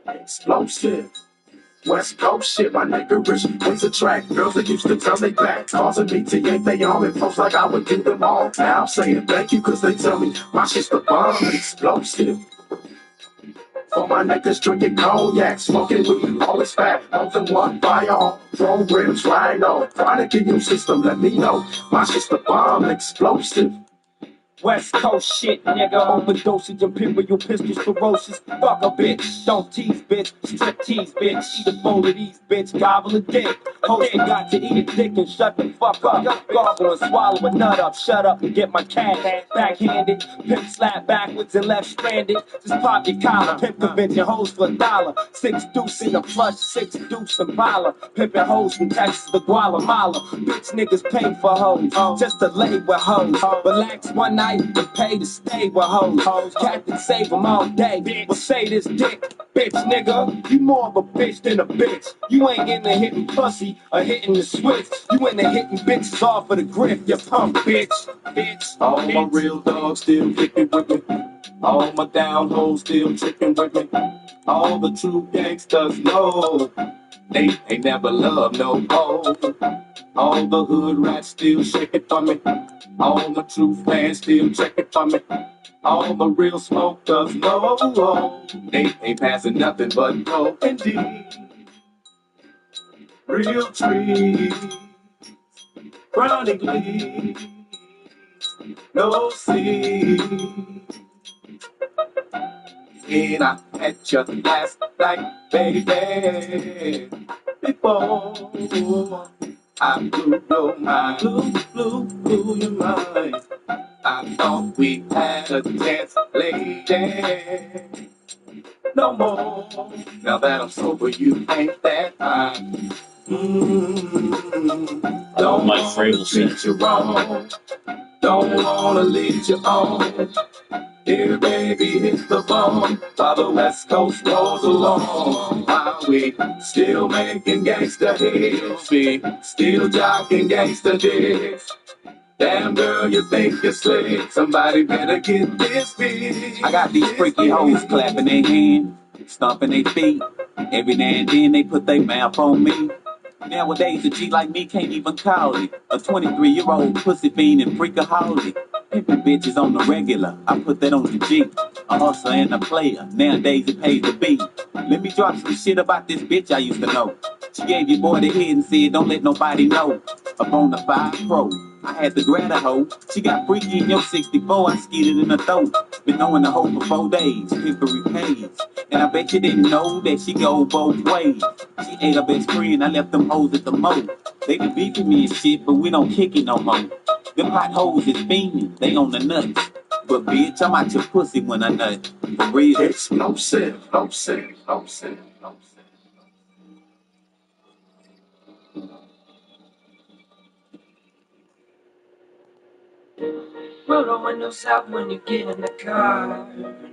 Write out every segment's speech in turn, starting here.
Explosive. West Coast shit, my nigga rich wins a track. Girls that used to turn they back, causing me to yank they arm and post like I would do them all. Now I'm saying thank you cause they tell me my shit's the bomb. Explosive. For my niggas drinking cognac, smoking weed, always fat, more than one by all. Programs, rhino, chronic immune system, let me know. My shit's the bomb, explosive. West Coast shit, nigga, overdosage, imperial pistols, ferocious. Fuck a bitch, don't tease, bitch, strip tease, bitch. Eat a bowl of these, bitch, gobble a dick. Host got to eat a dick and shut the fuck up. Gargle and swallow a nut up, shut up and get my cash. Backhanded, pimp slap backwards and left stranded. Just pop your collar, pimp convention hoes for $1. 6 deuce in a plush, 6 deuce and baller. Pimpin' hoes from Texas to Guatemala. Bitch niggas pay for hoes, just to lay with hoes. Relax one night. To pay to stay with hoes. Captain save them all day. Well, say this dick, bitch, nigga. You more of a bitch than a bitch. You ain't into hitting pussy or hitting the switch. You into hitting bitches off of the grip. You pump, bitch. All my real dogs still kicking with me. All my down hoes still tricking with me. All the true gangsters know they ain't never loved no hoe. All the hood rats still shake it for me. All the true fans still check it for me. All the real smokers know they ain't passing nothing but dope indeed. Real trees, chronic leaves, no seeds. And I had you last night, baby, before I blew your mind, blew your mind. I thought we had a chance, lady. No more. Now that I'm sober, you ain't that fine. Don't wanna treat you wrong. Don't wanna lead you on. Here, baby, hit the bone while the West Coast rolls along. While we still making gangsta hits, we still jocking gangsta dicks. Damn girl, you think you're slick? Somebody better get this beat. I got these freaky hoes clapping their hands, stomping their feet. Every now and then they put their mouth on me. Nowadays a G like me can't even call it a 23-year-old pussy fiend and freakaholic. Pimpin' bitches on the regular, I put that on the G. A hustler and a player, nowadays it pays to be. Let me drop some shit about this bitch I used to know. She gave your boy the head and said don't let nobody know. Up on the 5 Pro, I had to grab a hoe. She got freaky in your 64, I skeeted in her throat. Been knowing the hoe for 4 days, history pays. And I bet you didn't know that she go both ways. She ate her best friend, I left them hoes at the mo. They be beefing me and shit, but we don't kick it no more. Them hot hoes is fiending, they on the nuts. But bitch, I'm out your pussy when I nut. For real. Explosive, explosive, explosive, explosive. Roll the windows out when you get in the car.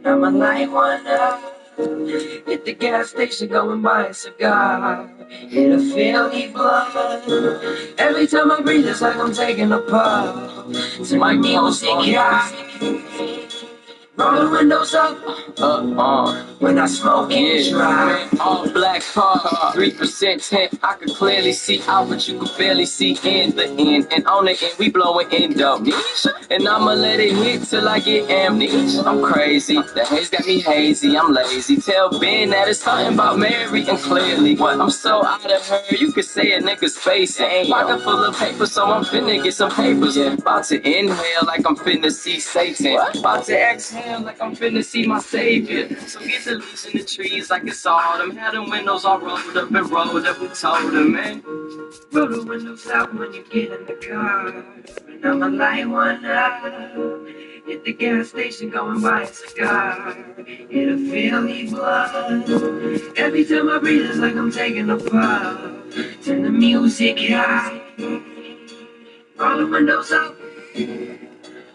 I'ma light one up. Hit the gas station, go and buy a cigar. Hit a Philly blunt. Every time I breathe, it's like I'm taking a puff. To my music, yeah. Roll the windows up. When I smoke and drive. All black car, 3% tint. I can clearly see out, but you can barely see in the end. And on the end, we blowing Indonesia. And I'ma let it hit till I get amnesia. I'm crazy, the haze got me hazy. I'm lazy. Tell Ben that it's something about Mary, and clearly, I'm so out of her. You could say a nigga's facing. Pocket full of paper, so I'm finna get some papers. About to inhale like I'm finna see Satan. About to exhale like I'm finna see my savior. So get the leaves in the trees like it's autumn. Had the windows all rolled up and rolled up. We told them, man. Roll the windows out when you get in the car. And I'ma light one up. Hit the gas station, go and buy a cigar. Hit a Philly blunt. Every time I breathe, it's like I'm taking a puff. Turn the music high. Roll the windows up.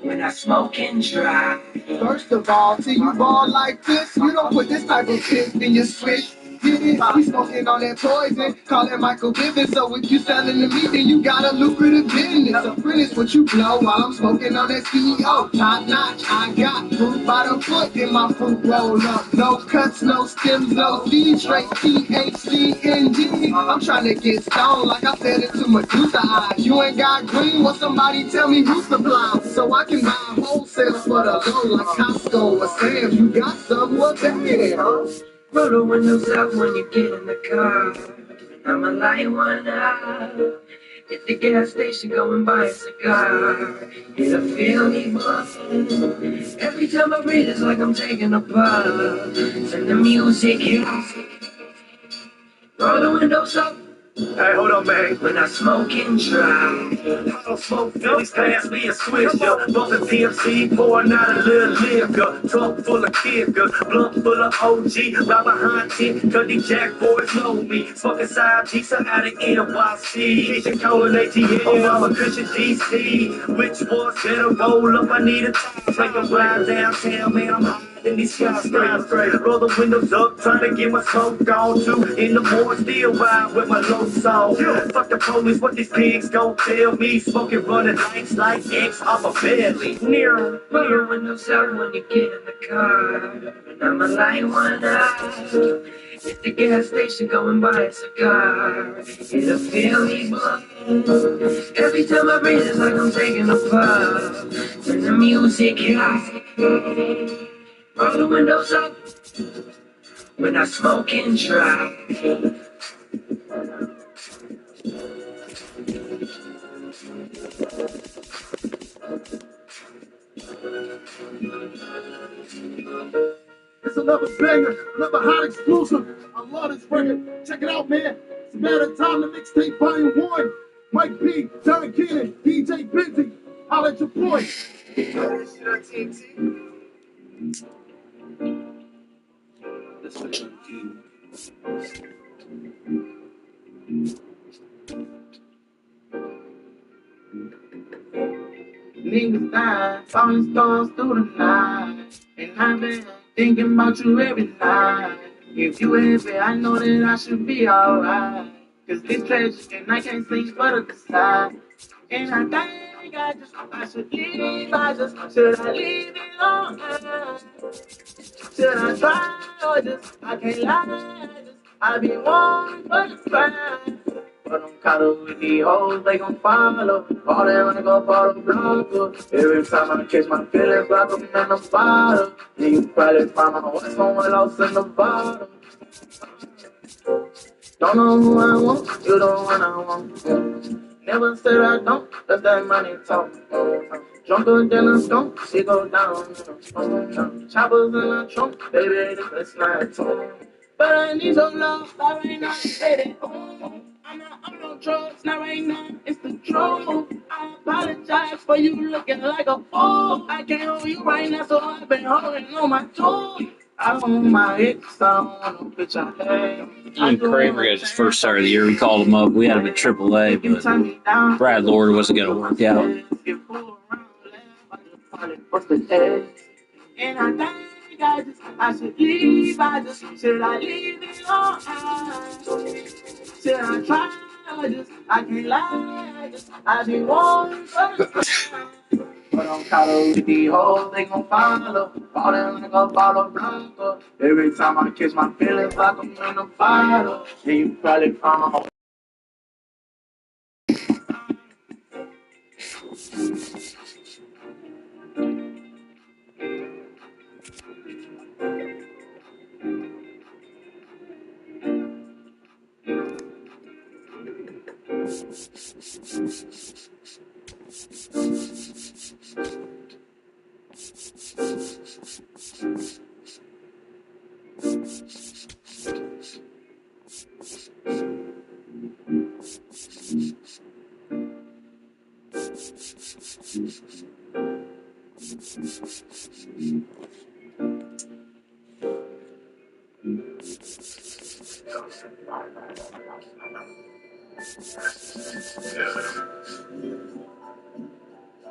when I smoke and drive. First of all, till you ball like this, you don't put this type of shit in your switch. Yeah, we smoking on that poison, call it Michael Bivens. So if you selling to me, then you got a lucrative business. Apprentice what you blow while I'm smoking on that CEO. Top notch, I got fruit by the foot in my fruit roll up. No cuts, no stems, no seeds, straight THCNG. I'm trying to get stoned like I said it to Medusa eyes. You ain't got green, well somebody tell me who supplies. So I can buy wholesale for the low like Costco or Sam's. You got some, well damn. Roll the windows up when you get in the car. I'ma light one up. At the gas station, go and buy a cigar. It'll feel me buzzing. Every time I breathe, it's like I'm taking a puff. And the music hits. Roll the windows up. Hey, hold on, man. When I smoke and drive. I don't smoke Phillies, pass me a switch, yo. Bumpin' PMC, pouring out a little liquor. Trunk full of kicker, blunt full of OG. Right behind 10, cause these jack boys know me. Smoking side pizza out of NYC. Kitchen cola ATL, I'm a cushion DC. Which one's better roll up? I need a time. Make a ride downtown, man, I'm high in these skyscrapers. Roll the windows up, trying to get my smoke on too. In the morning, still ride with my low song. Fuck the police, what these pigs gon' tell me? Smoking running lights like X off a belly. Roll the windows up when you get in the car. And I'ma light one up. At the gas station, go and buy a cigar. It'll feel me buzzing. Every time I breathe, it's like I'm taking a puff. And the music hits. Roll the windows up when I smoke and drive. It's another banger, another hot exclusive. I love this record. Check it out, man. It's a matter of time, the mixtape volume 1. Mike B, Derek Keenan, DJ Benzie. Holla at your boy. Niggas dying, falling stars through the night. And I've been thinking about you every night. If you happy, I know that I should be alright. Cause this tragic and I can't sleep but to decide. And I think I should leave. Should I leave it on? Should I try or I can't lie. I be one for the try. But I'm caught up with these hoes, they gon' follow. All they wanna go follow Blanco. Every time I catch my feelings like I'm in the bottle. And you probably find my voice somewhere lost in the bottle. Don't know who I want, you the one I want. Never said I don't, let that money talk. Drunker than a skunk, she go down. Choppers in the trunk, baby, this not talk. But I need your love, that ain't not steady. I'm not on no drugs, now right now, it's the truth. I apologize for you looking like a fool. I can't hold you right now, so I've been holding on my toes. I own my ex, I don't want no bitch I had. Kramer got his first start of the year. We called him up. We had him at AAA, but Brad Lord wasn't going to work out. And I think I should leave. Should I leave it on? Should I try? I can't lie. I be one for the but I'm caught up with these hoes, they gon' follow. Falling like a bottle Blanco. Every time I catch my feelings like I'm in a bottle. And you probably find my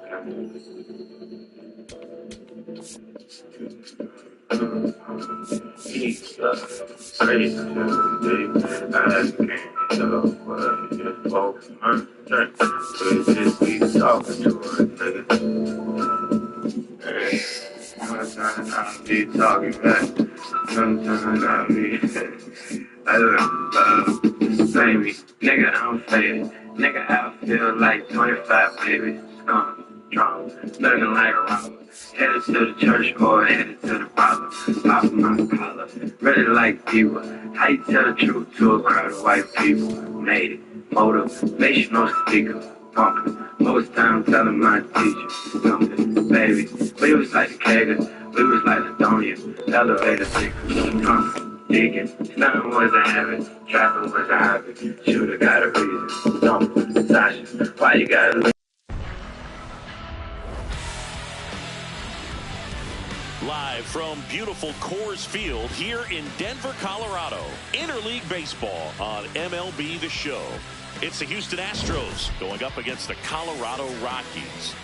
Sometimes I be talking back. Sometimes I be. I love baby. Nigga, I'm faded. Nigga, I feel like 25, baby. Drunk, looking like a robber. Headed to the church or headed to the barber. Popping my collar, ready like people. How you tell the truth to a crowd of white people? Made it, motivational speaker, pumping. Most time telling my teacher something, baby. We was like a kegger, we was like a donia, elevator sticker, digging. Nothing was a habit, trapping was a hobby. Shooter got a reason, don't, Sasha, why you gotta leave? Live from beautiful Coors Field here in Denver, Colorado. Interleague Baseball on MLB The Show. It's the Houston Astros going up against the Colorado Rockies.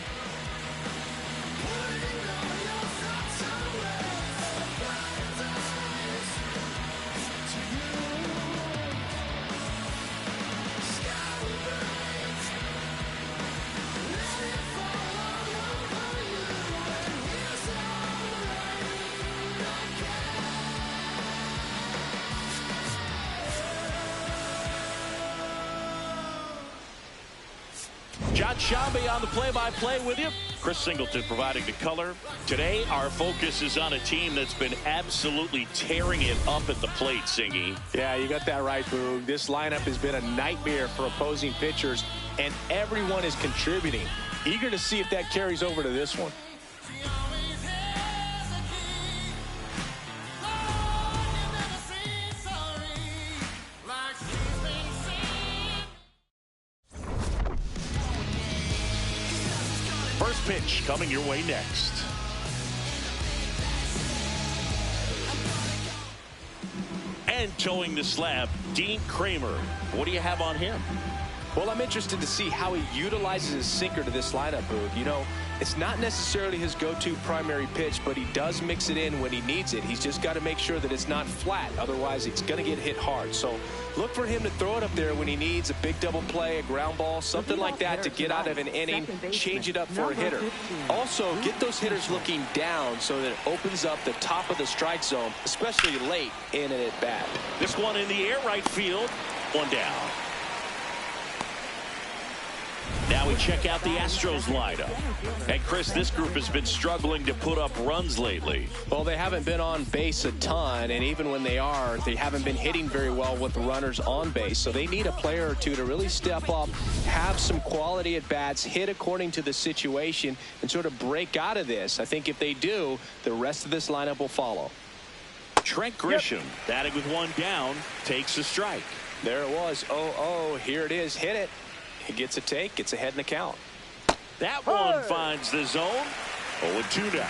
John Shambi on the play-by-play with you. Chris Singleton providing the color. Today, our focus is on a team that's been absolutely tearing it up at the plate, Singy. Yeah, you got that right, Boog. This lineup has been a nightmare for opposing pitchers, and everyone is contributing. Eager to see if that carries over to this one. First pitch coming your way next. And towing the slab, Dean Kramer. What do you have on him? Well, I'm interested to see how he utilizes his sinker to this lineup, Boog. You know, it's not necessarily his go-to primary pitch, but he does mix it in when he needs it. He's just got to make sure that it's not flat. Otherwise, it's going to get hit hard. So look for him to throw it up there when he needs a big double play, a ground ball, something like that to get out of an inning, change it up for a hitter. Also, get those hitters looking down so that it opens up the top of the strike zone, especially late in an at-bat. This one in the air, right field, one down. Now we check out the Astros lineup. And Chris, this group has been struggling to put up runs lately. Well, they haven't been on base a ton, and even when they are, they haven't been hitting very well with the runners on base. So they need a player or two to really step up, have some quality at bats, hit according to the situation, and sort of break out of this. I think if they do, the rest of this lineup will follow. Trent Grisham, batting with one down, takes a strike. There it was. 0-0. Here it is. Hit it. He gets a take, gets ahead in the count. That one finds the zone. 0-2 now.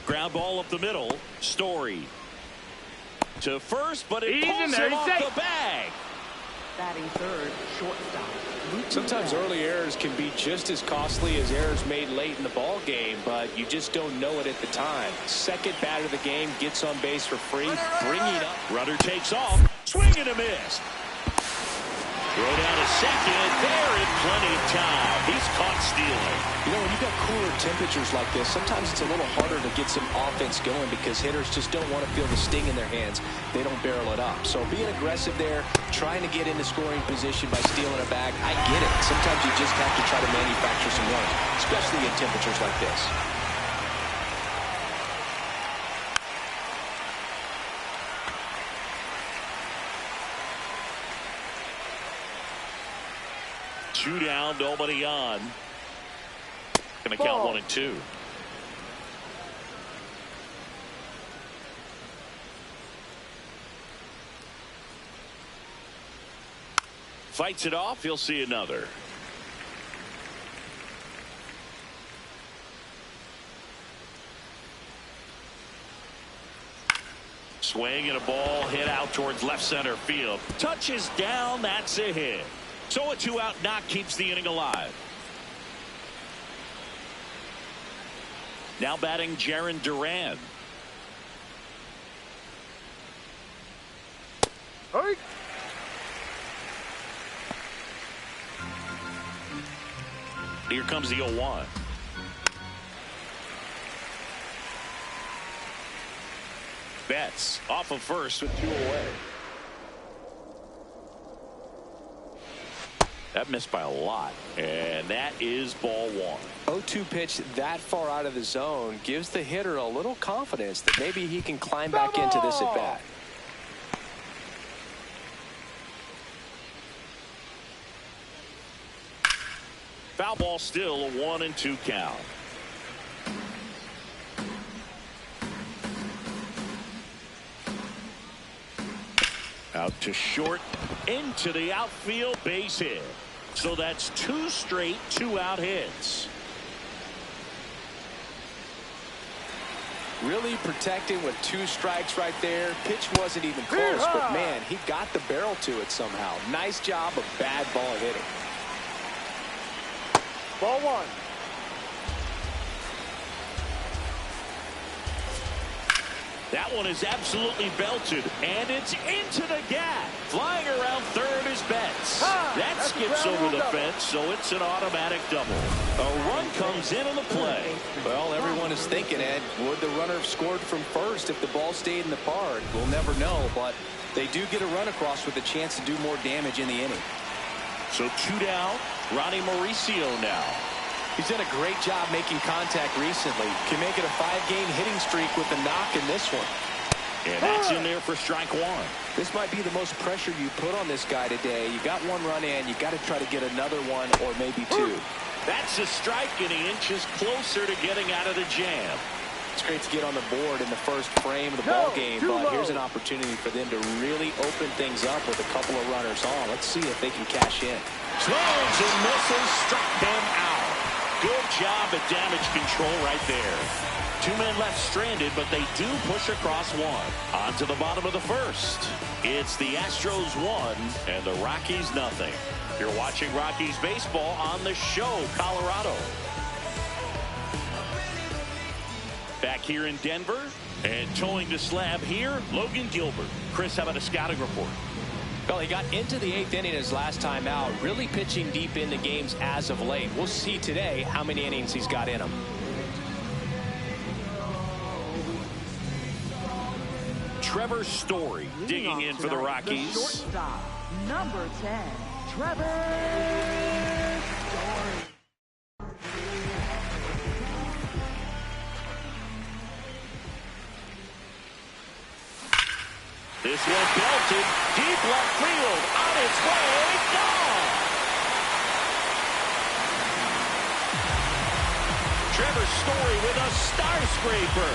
Ground ball up the middle. Story to first, but it pulls him off the bag. Batting third, shortstop. Sometimes early errors can be just as costly as errors made late in the ball game, but you just don't know it at the time. Second batter of the game gets on base for free, bringing up. Runner takes off, swing and a miss. Throw down a second, there in plenty of time. He's caught stealing. You know, when you've got cooler temperatures like this, sometimes it's a little harder to get some offense going because hitters just don't want to feel the sting in their hands. They don't barrel it up. So being aggressive there, trying to get into scoring position by stealing a bag, I get it. Sometimes you just have to try to manufacture some runs, especially in temperatures like this. Two down, nobody on. Gonna count 1 and 2. Fights it off, he'll see another. Swing and a ball hit out towards left center field. Touches down, that's a hit. So a 2-out knock keeps the inning alive. Now batting Jarren Duran. Hey. Here comes the 0-1. Betts off of first with 2 away. That missed by a lot, and that is ball 1. 0-2 pitch that far out of the zone gives the hitter a little confidence that maybe he can climb back into this at bat. Foul ball, still a 1-2 count. Out to short, into the outfield, base hit. So that's 2 straight 2-out hits. Really protecting with 2 strikes right there. Pitch wasn't even close, but man, he got the barrel to it somehow. Nice job of bad ball hitting. Ball 1. That one is absolutely belted, and it's into the gap. Flying around third is Betts. That skips over the fence, so it's an automatic double. A run comes in on the play. Well, everyone is thinking, Ed, would the runner have scored from first if the ball stayed in the park? We'll never know, but they do get a run across with a chance to do more damage in the inning. So 2 down, Ronnie Mauricio now. He's done a great job making contact recently. Can make it a 5-game hitting streak with the knock in this one. And that's in there for strike 1. This might be the most pressure you put on this guy today. You got 1 run in. You got to try to get another one or maybe 2. That's a strike, and he inches closer to getting out of the jam. It's great to get on the board in the first frame of the ball game, but here's an opportunity for them to really open things up with a couple of runners on. Let's see if they can cash in. Swings and misses, struck them out. Good job at damage control right there. 2 men left stranded, but they do push across 1. On to the bottom of the first. It's the Astros 1 and the Rockies nothing. You're watching Rockies baseball on the show, Colorado. Back here in Denver, and towing the slab here, Logan Gilbert. Chris, how about a scouting report? Well, he got into the 8th inning his last time out, really pitching deep into games as of late. We'll see today how many innings he's got in him. Trevor Story digging in for the Rockies. The shortstop, number 10, Trevor Story. This one belted deep left field, on its way, gone. Trevor Story with a star scraper,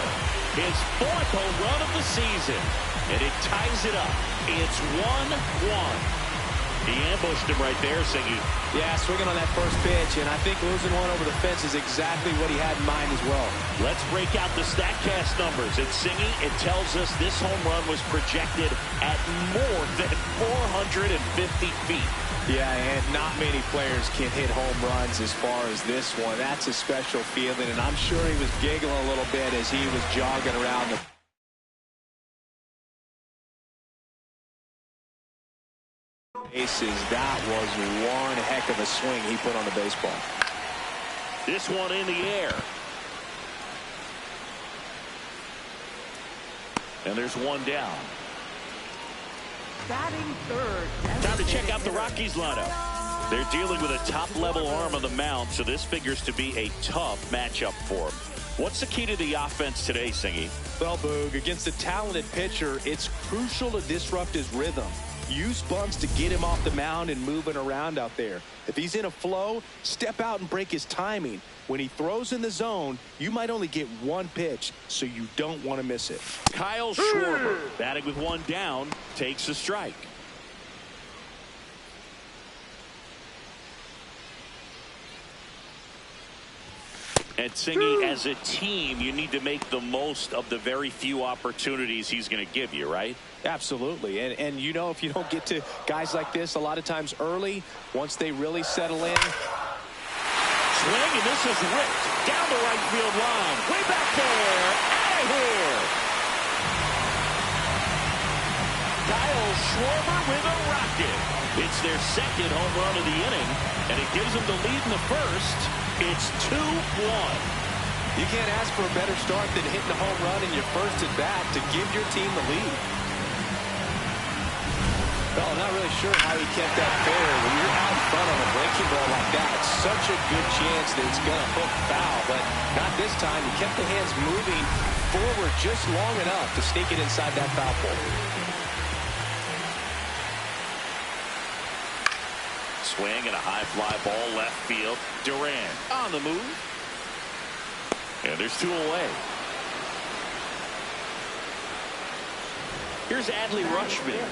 his 4th home run of the season, and it ties it up. It's 1-1. He ambushed him right there, Singy. Yeah, swinging on that first pitch, and I think losing 1 over the fence is exactly what he had in mind as well. Let's break out the StatCast numbers. At Singy, it tells us this home run was projected at more than 450 feet. Yeah, and not many players can hit home runs as far as this one. That's a special feeling, and I'm sure he was giggling a little bit as he was jogging around the bases. That was one heck of a swing he put on the baseball. This one in the air. And there's 1 down. Batting third. Time to check out the Rockies lineup. They're dealing with a top-level arm on the mound, so this figures to be a tough matchup for them. What's the key to the offense today, Singy? Well, Boog, against a talented pitcher, it's crucial to disrupt his rhythm. Use bunts to get him off the mound and moving around out there. If he's in a flow, step out and break his timing. When he throws in the zone, you might only get 1 pitch, so you don't want to miss it. Kyle Schwarber, batting with 1 down, takes a strike. And Singy, as a team, you need to make the most of the very few opportunities he's going to give you, right? Absolutely. And you know, if you don't get to guys like this a lot of times early, once they really settle in. Swing, and this is ripped down the right field line. Way back there. Out of here. Kyle Schwarber with a rocket. It's their second home run of the inning, and it gives them the lead in the first. It's 2-1. You can't ask for a better start than hitting a home run in your first at bat to give your team the lead. Well, I'm not really sure how he kept that fair. When you're out front on a breaking ball like that, it's such a good chance that it's going to hook foul, but not this time. He kept the hands moving forward just long enough to sneak it inside that foul pole. Swing and a high fly ball left field. Durant on the move. And there's 2 away. Here's Adley Rutschman.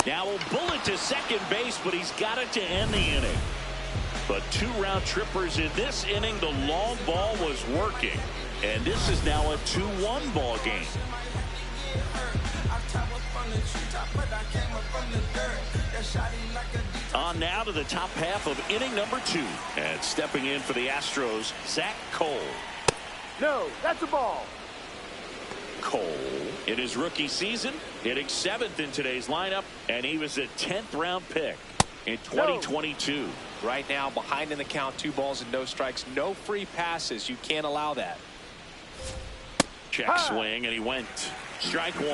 Now a bullet to second base, but he's got it to end the inning. But 2 round trippers in this inning. The long ball was working. And this is now a 2-1 ball game. On now to the top half of inning number 2. And stepping in for the Astros, Zach Cole. No, that's a ball. Cole, in his rookie season, hitting 7th in today's lineup, and he was a 10th round pick in 2022. Right now, behind in the count, 2 balls and no strikes, no free passes. You can't allow that. Check swing, and he went. Strike 1.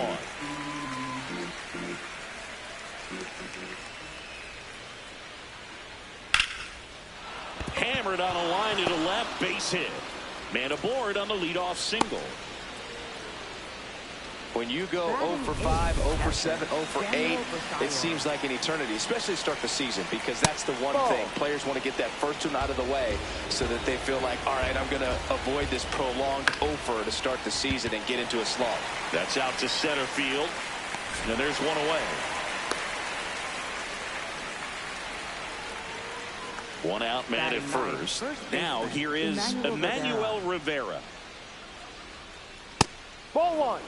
Hammered on a line to the left, base hit. Man aboard on the leadoff single. When you go 0 for 5, 0 for 7, 0 for 8, it seems like an eternity, especially to start the season, because that's the one thing. Players want to get that first one out of the way so that they feel like, all right, I'm going to avoid this prolonged 0 for to start the season and get into a slump. That's out to center field. And there's 1 away. 1 out, man at first. Now here is Emmanuel Rivera. Ball 1.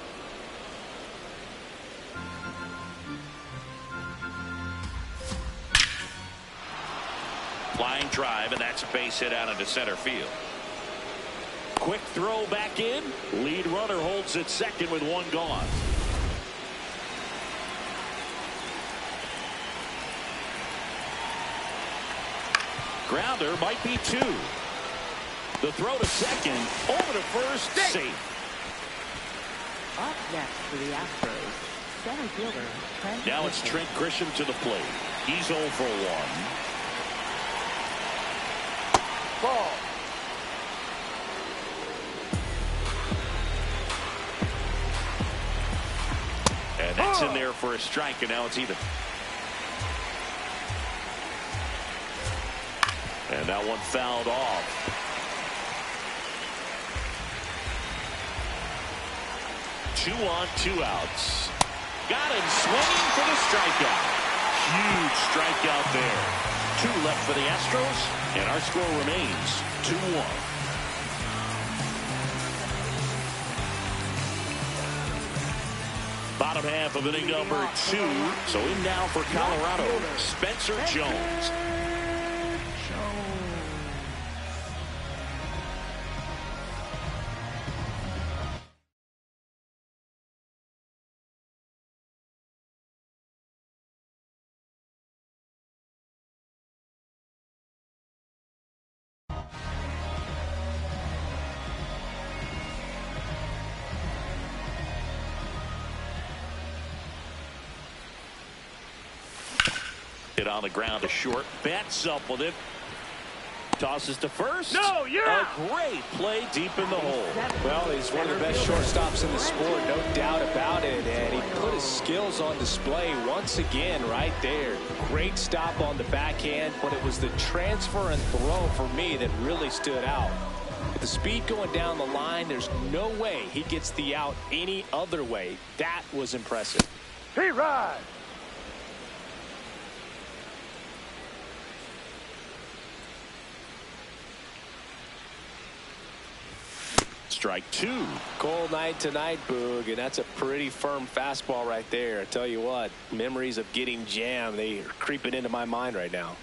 Flying drive, and that's a base hit out into center field. Quick throw back in. Lead runner holds at second with 1 gone. Grounder might be 2. The throw to second, over to first, safe. Up next for the Astros, center fielder Trent. Now it's Trent Grisham to the plate. He's 0 for 1. Ball. And that's in there for a strike, and now it's even. And that one fouled off. 2 on, 2 outs. Got him swinging for the strikeout. Huge strikeout there. 2 left for the Astros, and our score remains 2-1. Bottom half of inning number 2. So in now for Colorado, Spencer Jones. Hit on the ground to short. Bats up with it. Tosses to first. No, yeah. A great play deep in the hole. Well, he's one of the best shortstops in the sport, no doubt about it. And he put his skills on display once again right there. Great stop on the backhand, but it was the transfer and throw for me that really stood out. With the speed going down the line, there's no way he gets the out any other way. That was impressive. He ride. Strike two. Cold night tonight, Boog, and that's a pretty firm fastball right there. I tell you what, memories of getting jammed, they are creeping into my mind right now.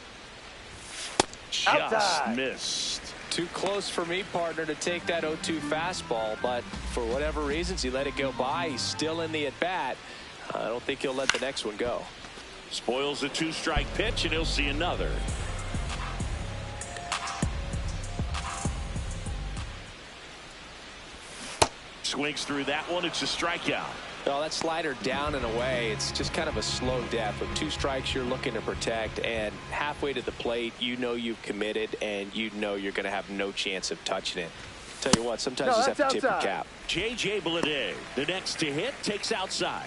Just Outside. missed. Too close for me, partner, to take that 0-2 fastball, but for whatever reasons, he let it go by. He's still in the at-bat. I don't think he'll let the next one go. Spoils a 2-strike pitch, and he'll see another. Swings through that one. It's a strikeout. Well, that slider down and away, it's just kind of a slow death. With 2 strikes, you're looking to protect, and halfway to the plate, you know you've committed, and you know you're going to have no chance of touching it. Tell you what, sometimes you just have to tip your cap. J.J. Bleday, the next to hit, takes outside.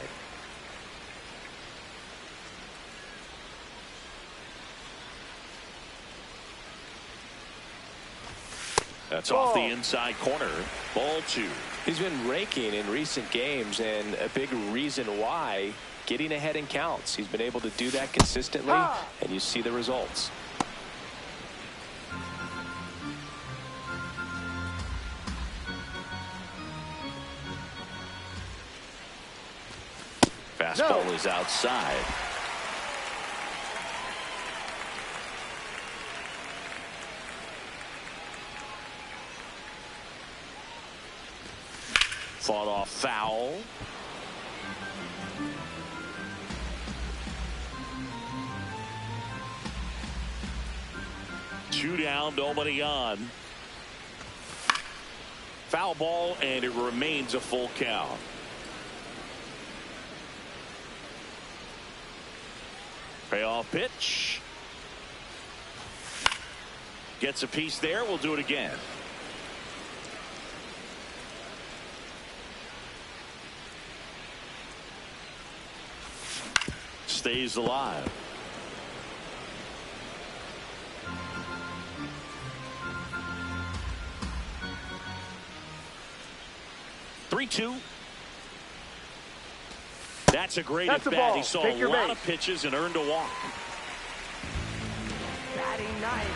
That's off the inside corner. Ball 2. He's been raking in recent games, and a big reason why, getting ahead in counts. He's been able to do that consistently, and you see the results. Fastball is outside. Fought off foul. Two down, nobody on. Foul ball, and it remains a full count. Payoff pitch. Gets a piece there. We'll do it again. Stays alive. Three-two. That's a great at bat. He saw a lot of pitches and earned a walk. Batting ninth,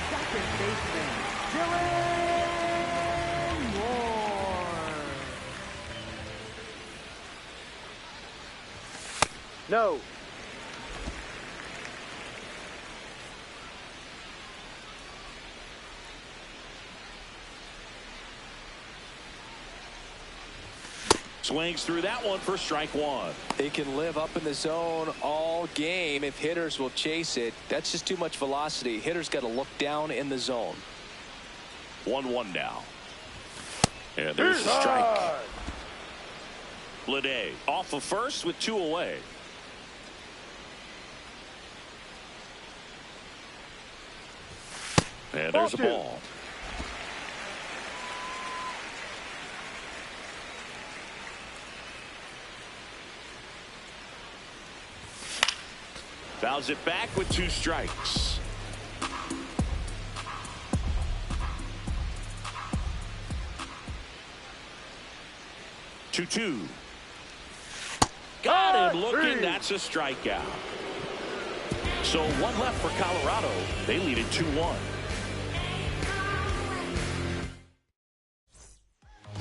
second baseman, Dylan Moore. No. Swings through that one for strike one. They can live up in the zone all game if hitters will chase it. That's just too much velocity. Hitters got to look down in the zone. 1-1 now. And there's a strike. Bleday off of first with 2 away. And there's a ball. Fouls it back with 2 strikes. Two. Got him looking. That's a strikeout. So 1 left for Colorado. They lead it 2-1.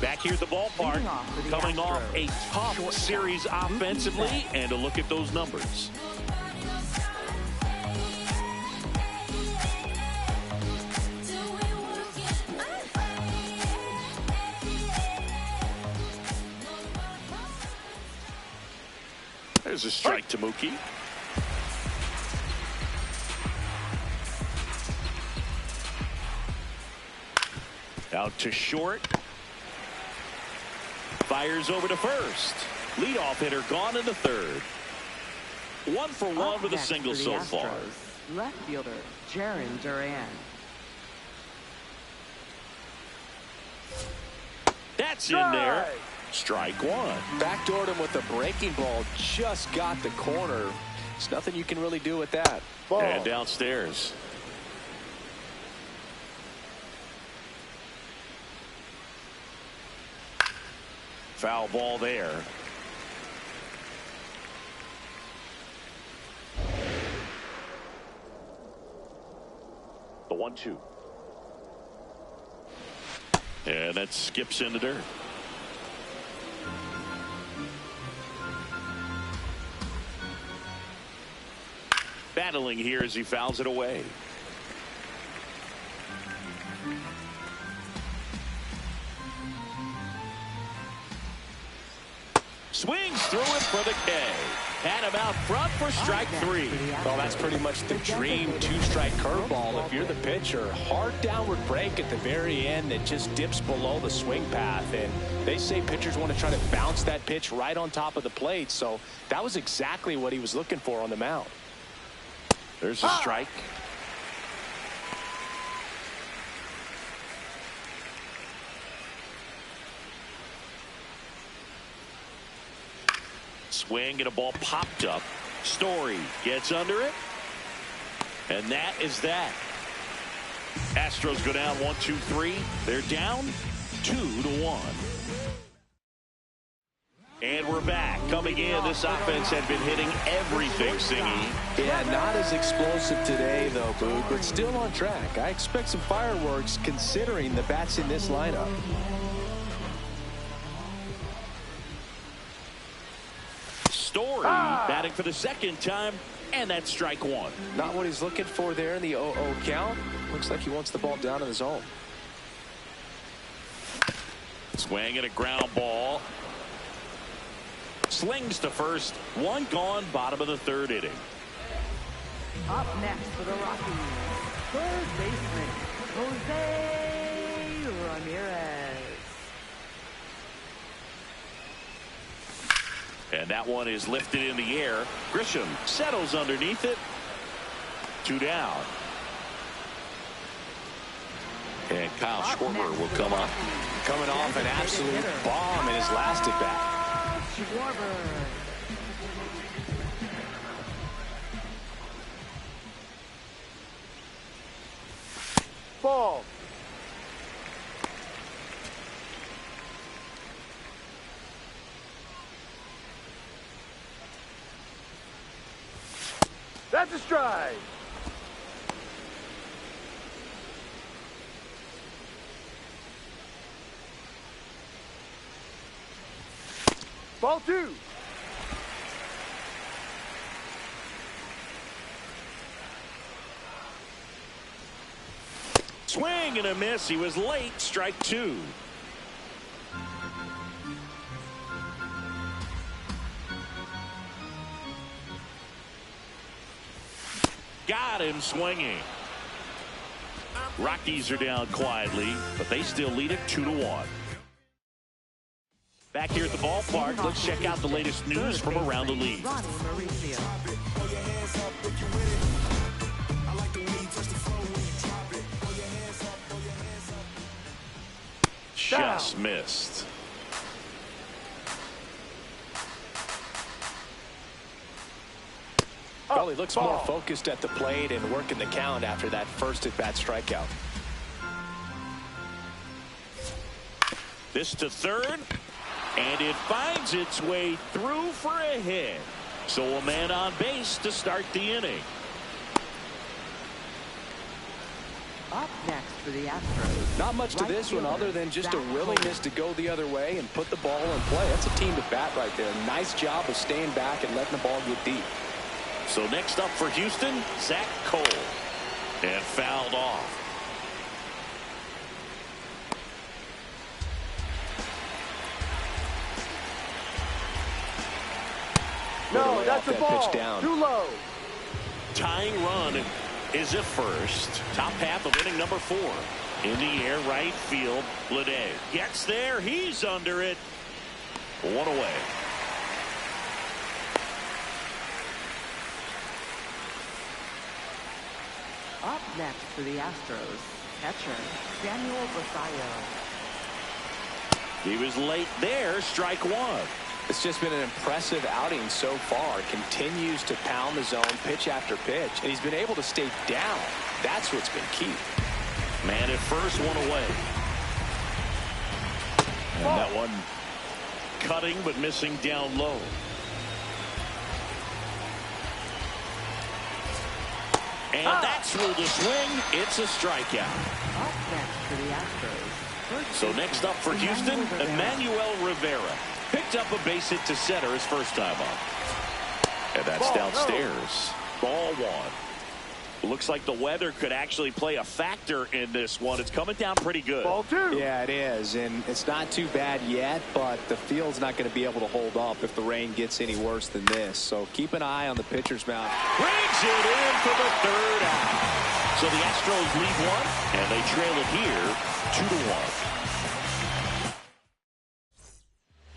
Back here at the ballpark, coming off a tough series offensively, and a look at those numbers. There's a strike to Mookie. Out to short. Fires over to first. Leadoff hitter gone in the third. 1 for 1 with a single so far. Left fielder, Jarren Duran. That's in there. Strike one. Backdoored him with the breaking ball. Just got the corner. There's nothing you can really do with that. Ball. And downstairs. Foul ball there. The 1-2. And that skips into dirt. Battling here as he fouls it away. Swings through it for the K. Had him out front for strike three. Well, that's pretty much the dream two-strike curveball. If you're the pitcher, hard downward break at the very end that just dips below the swing path. And they say pitchers want to try to bounce that pitch right on top of the plate. So that was exactly what he was looking for on the mound. There's a strike. Swing and a ball popped up. Story gets under it. And that is that. Astros go down 1-2-3. They're down 2-1. And we're back. Coming in, this offense had been hitting everything, Singy. Yeah, not as explosive today, though, Boog, but still on track. I expect some fireworks considering the bats in this lineup. Story batting for the second time, and that's strike one. Not what he's looking for there in the 0-0 count. Looks like he wants the ball down in the zone. Swing and a ground ball. Slings to first. One gone, bottom of the third inning. Up next for the Rockies, third baseman, Jose Ramirez. And that one is lifted in the air. Grisham settles underneath it. 2 down. And Kyle Schwarber will come up. Coming off an absolute bomb in his last at bat. Ball. That's a strike. Ball 2. Swing and a miss. He was late. Strike 2. Got him swinging. Rockies are down quietly, but they still lead it 2-1. Back here at the ballpark, let's check out the latest news from around the league. Just missed. Well, he looks more focused at the plate and working the count after that first at-bat strikeout. This to third, and it finds its way through for a hit. So a man on base to start the inning. Up next for the Astros. Not much to this one other than just a willingness to go the other way and put the ball in play. That's a team to bat right there. Nice job of staying back and letting the ball get deep. So next up for Houston, Zach Cole. And fouled off. No, that's a ball. Pitch down. Too low. Tying run is at first. Top half of inning number 4. In the air, right field. Lede gets there. He's under it. 1 away. Up next for the Astros, catcher Daniel Basayo. He was late there. Strike one. It's just been an impressive outing so far. Continues to pound the zone pitch after pitch, and he's been able to stay down. That's what's been key. Man at first, one away. And that one cutting but missing down low. And that's ruled a swing. It's a strikeout. Up next for the Astros. So next up for Houston, Emmanuel Rivera. Picked up a base hit to center his first time up. And that's downstairs. Ball one. Looks like the weather could actually play a factor in this one. It's coming down pretty good. Ball two. Yeah, it is, and it's not too bad yet, but the field's not going to be able to hold up if the rain gets any worse than this. So keep an eye on the pitcher's mound. Brings it in for the third out. So the Astros lead one, and they trail it here 2-1.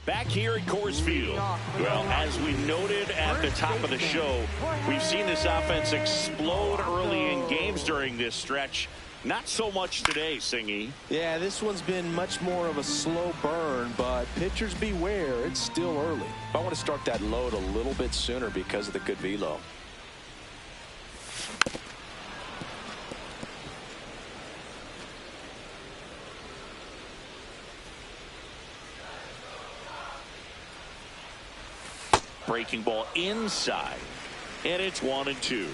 Back here at Coors Field. Well, as we noted at the top of the show, we've seen this offense explode early in games during this stretch. Not so much today, Singy. Yeah, this one's been much more of a slow burn, but pitchers beware, it's still early. I want to start that load a little bit sooner because of the good velo. Breaking ball inside, and it's 1-2.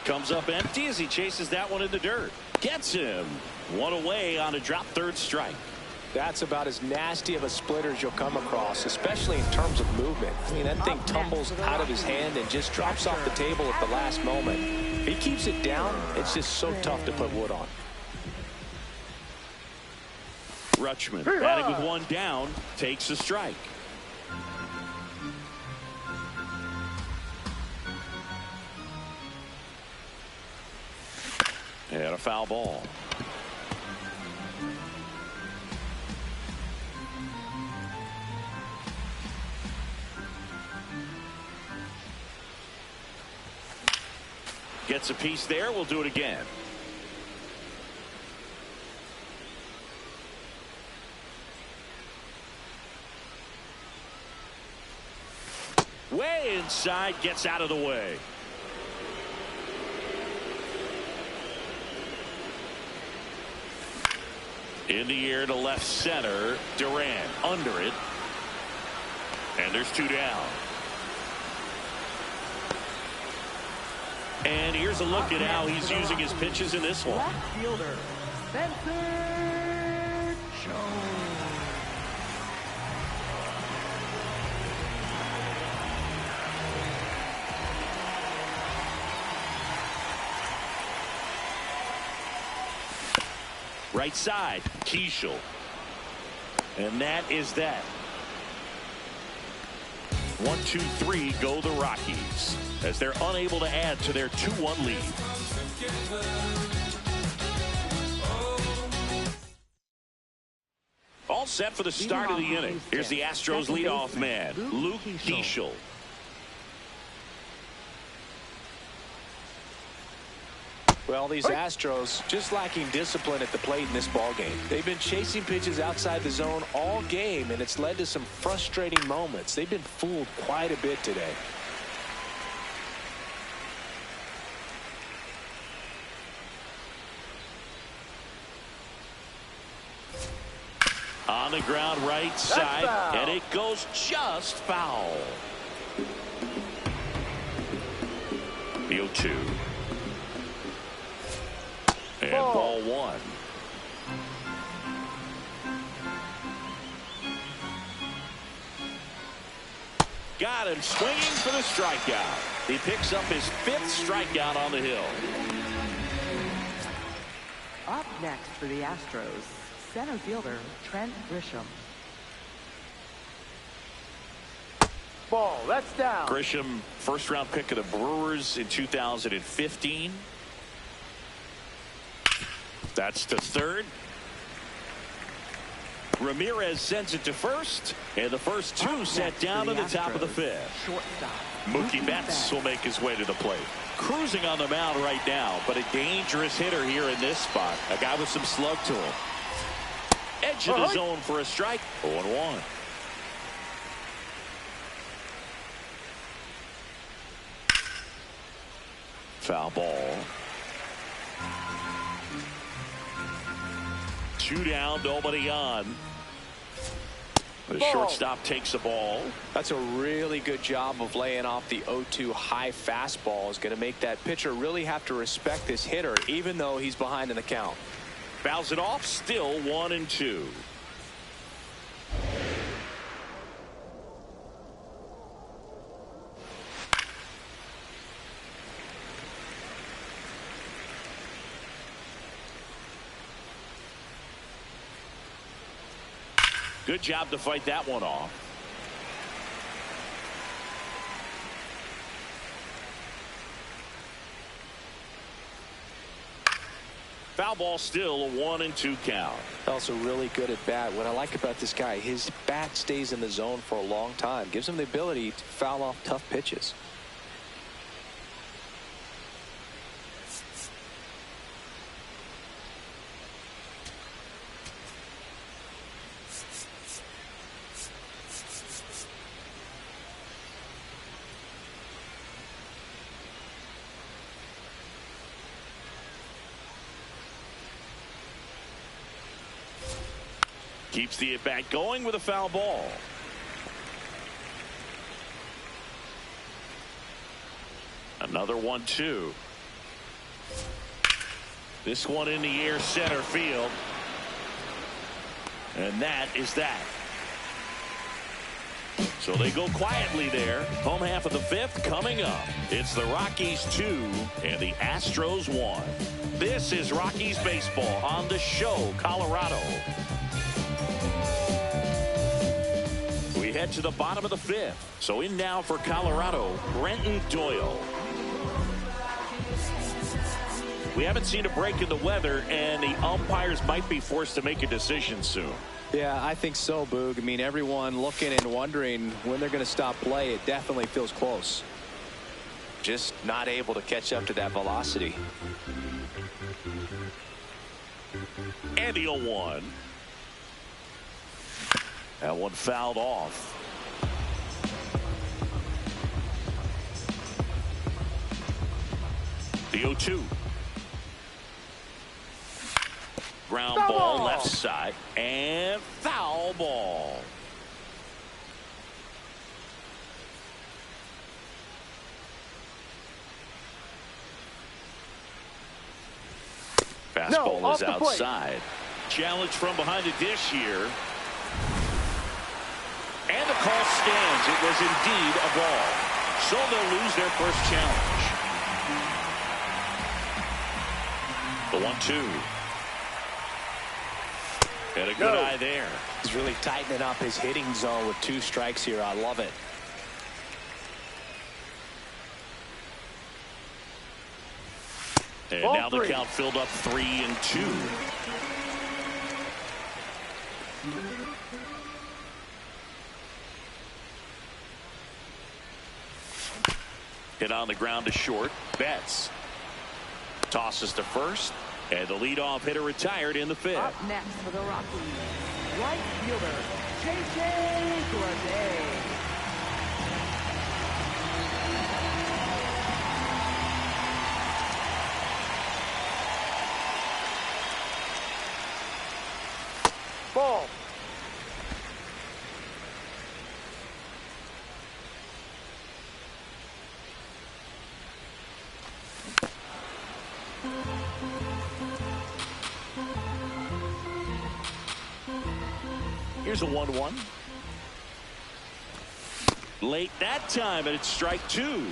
Comes up empty as he chases that one in the dirt. Gets him. One away on a drop third strike. That's about as nasty of a splitter as you'll come across, especially in terms of movement. I mean, that thing tumbles out of his hand and just drops off the table at the last moment. If he keeps it down, it's just so tough to put wood on. Rutschman, batting with one down, takes a strike. And a foul ball. Gets a piece there. We'll do it again. Way inside, gets out of the way. In the air to left center. Durant under it. And there's two down. And here's a look at how he's using his pitches in this one. Left fielder, Spencer Jones. Right side, Keishel. And that is that. 1-2-3 go the Rockies as they're unable to add to their 2-1 lead. All set for the start of the inning. Here's the Astros leadoff man, Luke Keishel. Well, these Astros just lacking discipline at the plate in this ballgame. They've been chasing pitches outside the zone all game, and it's led to some frustrating moments. They've been fooled quite a bit today. On the ground right side, and it goes just foul. The 0-2. And ball one. Got him swinging for the strikeout. He picks up his 5th strikeout on the hill. Up next for the Astros, center fielder Trent Grisham. Ball, that's down. Grisham, first-round pick of the Brewers in 2015. That's to third. Ramirez sends it to first, and the first two set down at the top of the fifth. Mookie Betts will make his way to the plate. Cruising on the mound right now, but a dangerous hitter here in this spot. A guy with some slug to him. Edge of the zone for a strike. 0-1. Foul ball. 2 down, nobody on. The shortstop takes the ball. That's a really good job of laying off the 0-2 high fastball. Is going to make that pitcher really have to respect this hitter, even though he's behind in the count. Fouls it off, still 1-2. Good job to fight that one off. Foul ball, still a 1-2 count. Also really good at bat. What I like about this guy, his bat stays in the zone for a long time. Gives him the ability to foul off tough pitches. Keeps the at-bat going with a foul ball. Another 1-2. This one in the air, center field. And that is that. So they go quietly there. Home half of the fifth coming up. It's the Rockies 2 and the Astros 1. This is Rockies baseball on the show, Colorado. We head to the bottom of the fifth. So in now for Colorado, Brenton Doyle. We haven't seen a break in the weather, and the umpires might be forced to make a decision soon. Yeah, I think so, Boog. I mean, everyone looking and wondering when they're going to stop play. It definitely feels close. Just not able to catch up to that velocity. And the 0-1. That one fouled off. The 0-2. Ground ball left side and foul ball. Fastball is outside. Challenge from behind the dish here. And the call stands. It was indeed a ball. So they'll lose their first challenge. The 1-2. And a good eye there. He's really tightening up his hitting zone with 2 strikes here. I love it. And now the count filled up 3-2. Hit on the ground to short. Betts tosses to first, and the leadoff hitter retired in the fifth. Up next for the Rockies, right fielder J.J. Bleday. Ball. Here's a 1-1. Late that time, and it's strike 2.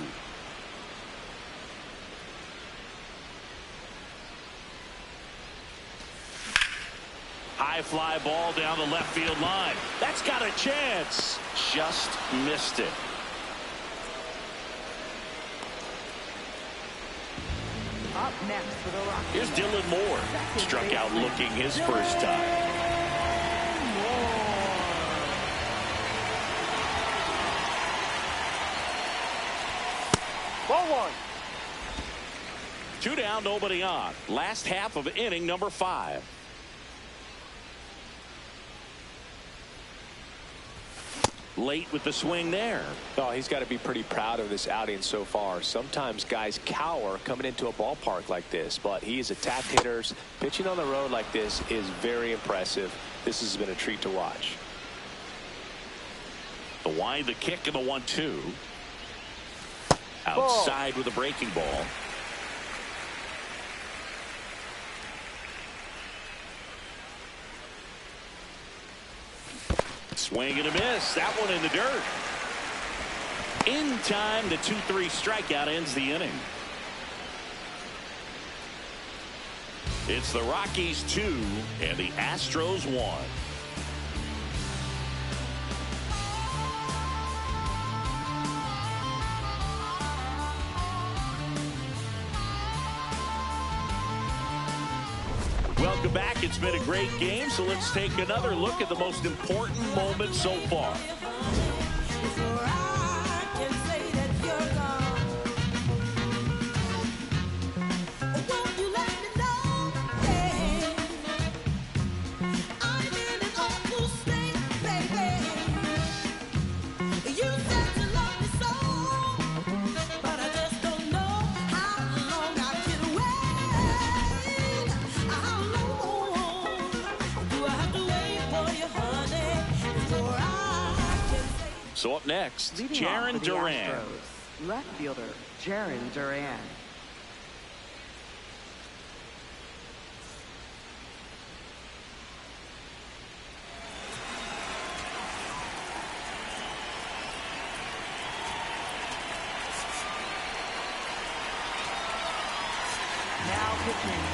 High fly ball down the left field line. That's got a chance. Just missed it. Up next for the Rockies. Here's Dylan Moore. Struck out looking his first time. 2 down, nobody on. Last half of inning number 5. Late with the swing there. Oh, he's got to be pretty proud of this outing so far. Sometimes guys cower coming into a ballpark like this, but he's attacked hitters. Pitching on the road like this is very impressive. This has been a treat to watch. The wind, the kick, and the 1-2. Outside with a breaking ball. Swing and a miss. That one in the dirt. In time, the 2-3 strikeout ends the inning. It's the Rockies 2 and the Astros 1. Welcome back. It's been a great game, so let's take another look at the most important moment so far. So up next, Jarren Duran. Astros, left fielder Jarren Duran.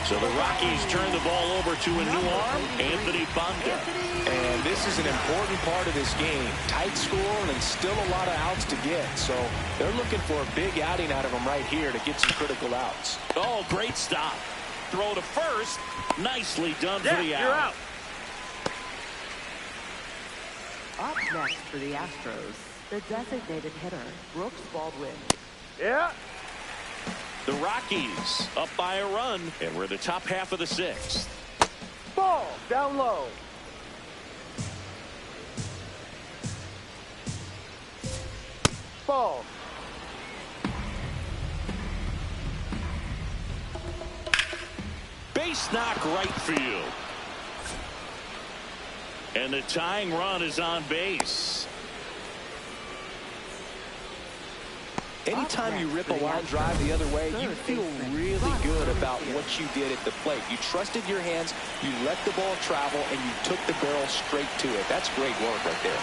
So the Rockies turn the ball over to a new arm, Anthony Banda. And this is an important part of this game. Tight score and still a lot of outs to get. So they're looking for a big outing out of them right here to get some critical outs. Oh, great stop. Throw to first. Nicely done for the out. You're out. Up next for the Astros, the designated hitter, Brooks Baldwin. Yeah. The Rockies up by a run, and we're in the top half of the 6th. Ball down low. Ball. Base knock right field. And the tying run is on base. Anytime you rip a line drive the other way, you feel really good about what you did at the plate. You trusted your hands, you let the ball travel, and you took the barrel straight to it. That's great work right there.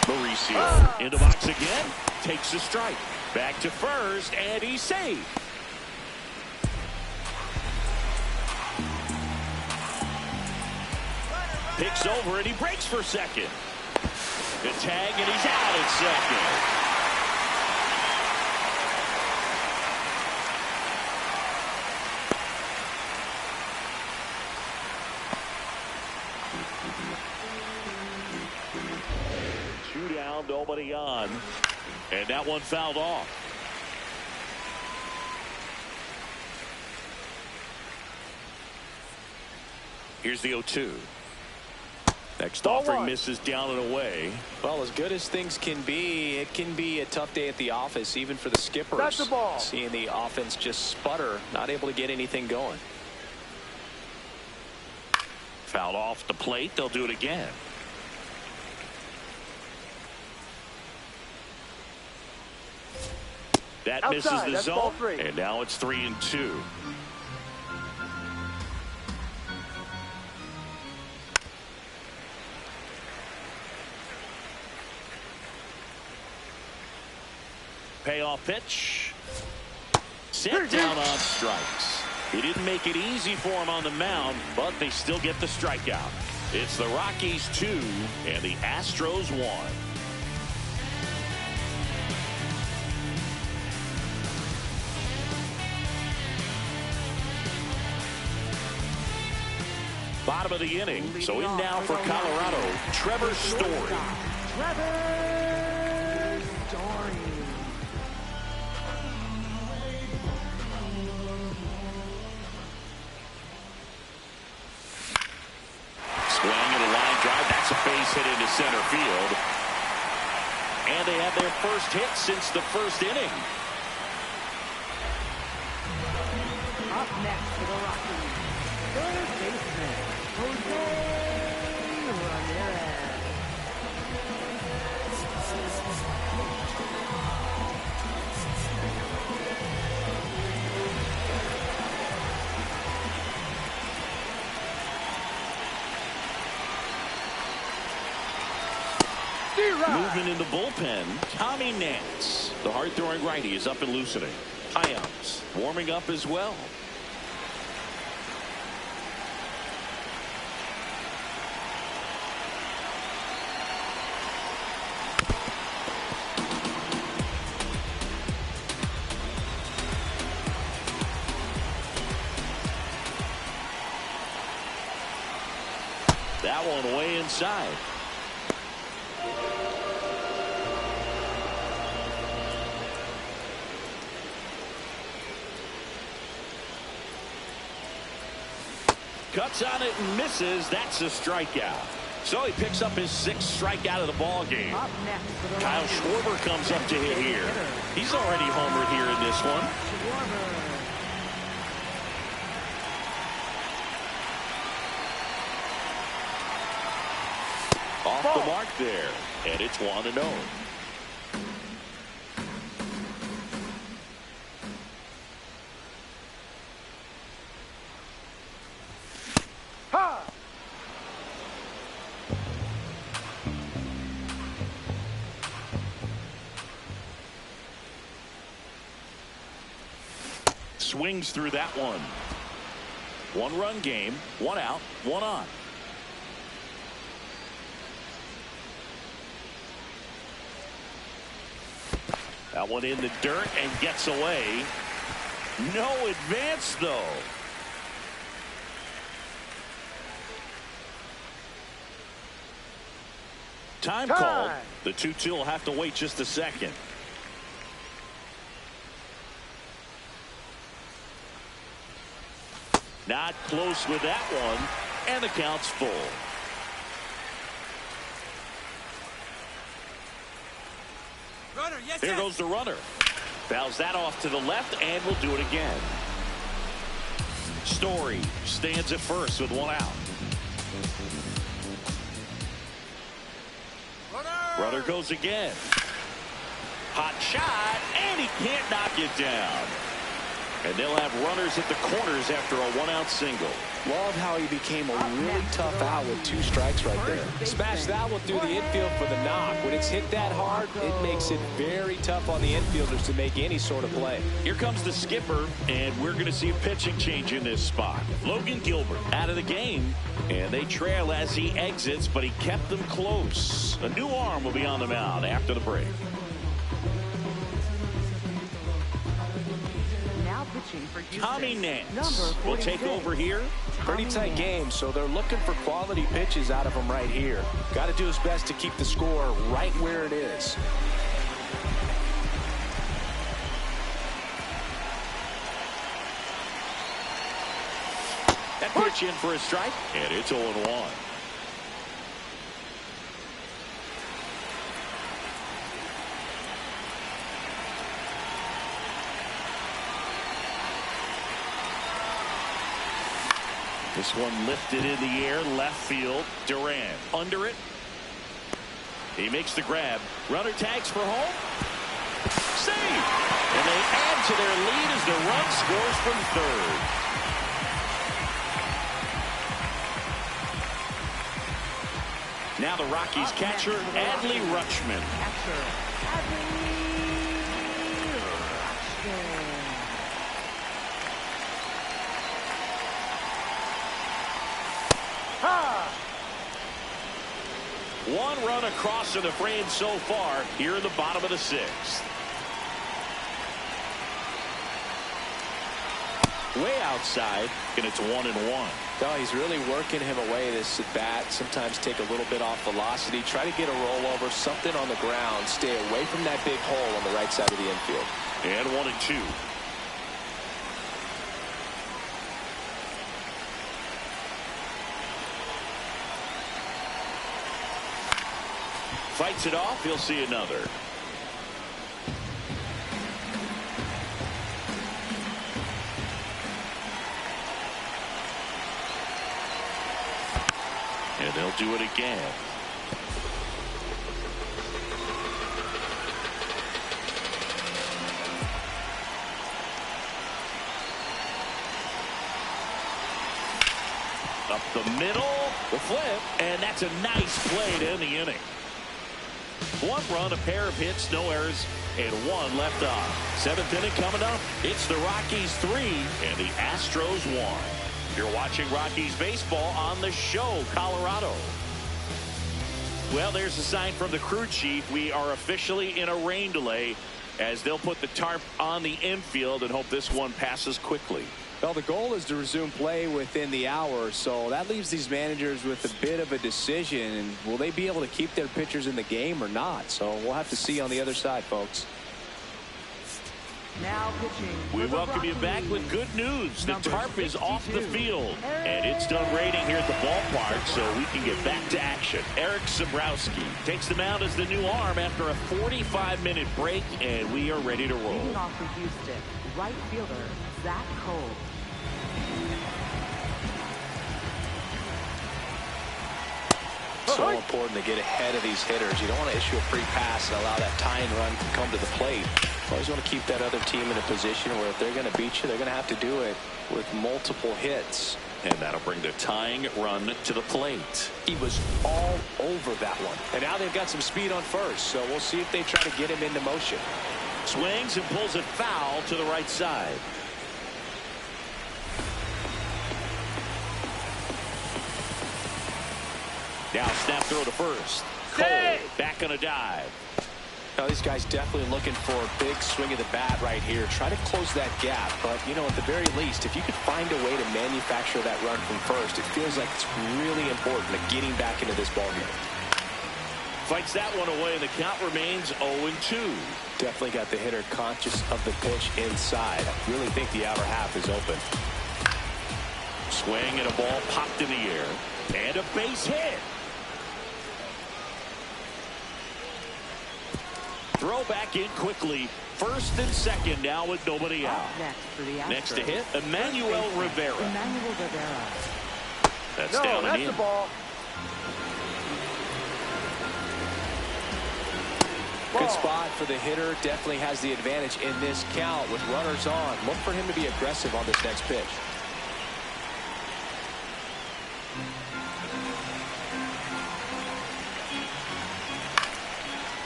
Mauricio into box again, takes a strike. Back to first, and he's safe. Picks over, and he breaks for second. The tag, and he's out at second. Nobody on, and that one fouled off. Here's the 0-2. Next offering misses down and away. Well, as good as things can be, it can be a tough day at the office, even for the skippers. That's the ball. Seeing the offense just sputter, not able to get anything going. Fouled off the plate. They'll do it again. That Outside, misses the zone, ball and now it's 3-2. Payoff pitch. Set down on strikes. He didn't make it easy for him on the mound, but they still get the strikeout. It's the Rockies 2 and the Astros 1. Bottom of the inning. So in now for Colorado, Trevor Story. base hit into center field. And they have their first hit since the first inning. Up next for the Rockies, third baseman, Jose Ramirez. Movement in the bullpen, Tommy Nance. The hard-throwing righty is up and loosening. Hyams warming up as well. That one way inside. Cuts on it and misses. That's a strikeout. So he picks up his 6th strikeout of the ball game. Kyle Schwarber comes up to hit here. He's already homered here in this one. Off the mark there. And it's 1-0. Swings through that one. 1-run game, 1 out, 1 on. That one in the dirt and gets away. No advance though. Time called. The 2-2 will have to wait just a second. Not close with that one, and the count's full. Runner, yes, There goes the runner. Fouls that off to the left, and will do it again. Story stands at first with 1 out. Runner goes again. Hot shot, and he can't knock it down. And they'll have runners at the corners after a 1-out single. Love how he became a really tough out with 2 strikes right there. Smash that one through the infield for the knock. When it's hit that hard, it makes it very tough on the infielders to make any sort of play. Here comes the skipper, and we're going to see a pitching change in this spot. Logan Gilbert out of the game, and they trail as he exits, but he kept them close. A new arm will be on the mound after the break. Tommy Nance will take over here. Pretty tight game, so they're looking for quality pitches out of him right here. Got to do his best to keep the score right where it is. That pitch in for a strike, and it's 0-1. This one lifted in the air, left field. Duran under it. He makes the grab. Runner tags for home. Save! And they add to their lead as the run scores from third. Now the Rockies catcher, Adley Rutschman. One run across to the frame so far here in the bottom of the 6th. Way outside, and it's 1-1. Oh, he's really working him away this at bat. Sometimes take a little bit off velocity. Try to get a rollover, something on the ground. Stay away from that big hole on the right side of the infield. And 1-2. Fights it off. He'll see another. And they'll do it again. Up the middle, the flip, and that's a nice play to end the inning. 1 run, a pair of hits, no errors, and 1 left on. 7th inning coming up. It's the Rockies 3 and the Astros 1. You're watching Rockies baseball on the show, Colorado. Well, there's a sign from the crew chief. We are officially in a rain delay as they'll put the tarp on the infield and hope this one passes quickly. Well, the goal is to resume play within the hour, so that leaves these managers with a bit of a decision. And will they be able to keep their pitchers in the game or not? So we'll have to see on the other side, folks. Now pitching. We welcome you back with good news. The tarp is off the field, and it's done raining here at the ballpark, so we can get back to action. Eric Sabrowski takes the mound as the new arm after a 45-minute break, and we are ready to roll. Leading off for Houston, right fielder Zach Cole. So important to get ahead of these hitters. You don't want to issue a free pass and allow that tying run to come to the plate. You always want to keep that other team in a position where if they're going to beat you, they're going to have to do it with multiple hits. And that'll bring the tying run to the plate. He was all over that one. And now they've got some speed on first, so we'll see if they try to get him into motion. Swings and pulls it foul to the right side. Now snap throw to first. Cole back on a dive. Now these guys definitely looking for a big swing of the bat right here. Try to close that gap. But, you know, at the very least, if you could find a way to manufacture that run from first, it feels like it's really important to getting back into this ballgame. Fights that one away, and the count remains 0-2. Definitely got the hitter conscious of the pitch inside. I really think the outer half is open. Swing and a ball popped in the air. And a base hit. Throw back in quickly. First and second now with nobody out. Next for the Astros. Next to hit, Emmanuel Rivera. Emmanuel Rivera. That's down and in. The ball. Good spot for the hitter. Definitely has the advantage in this count with runners on. Look for him to be aggressive on this next pitch.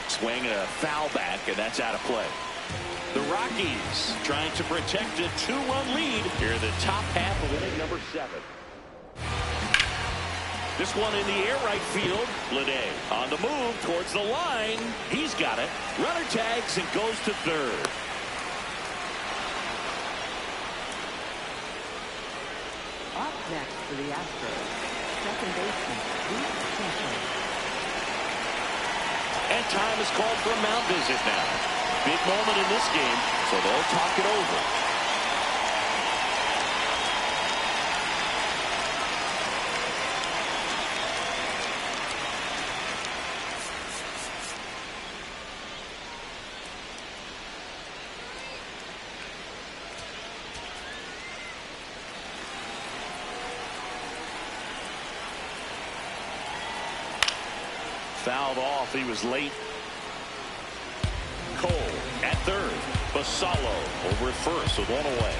Swing and a foul back, and that's out of play. The Rockies trying to protect a 2-run lead here in the top half of inning number 7. This one in the air right field. Lede on the move towards the line. He's got it. Runner tags and goes to third. Up next for the Astros, second baseman Luke Simpson. And time is called for a mound visit now. Big moment in this game, so they'll talk it over. Fouled off. He was late. Cole at third. Basallo over at first with one away.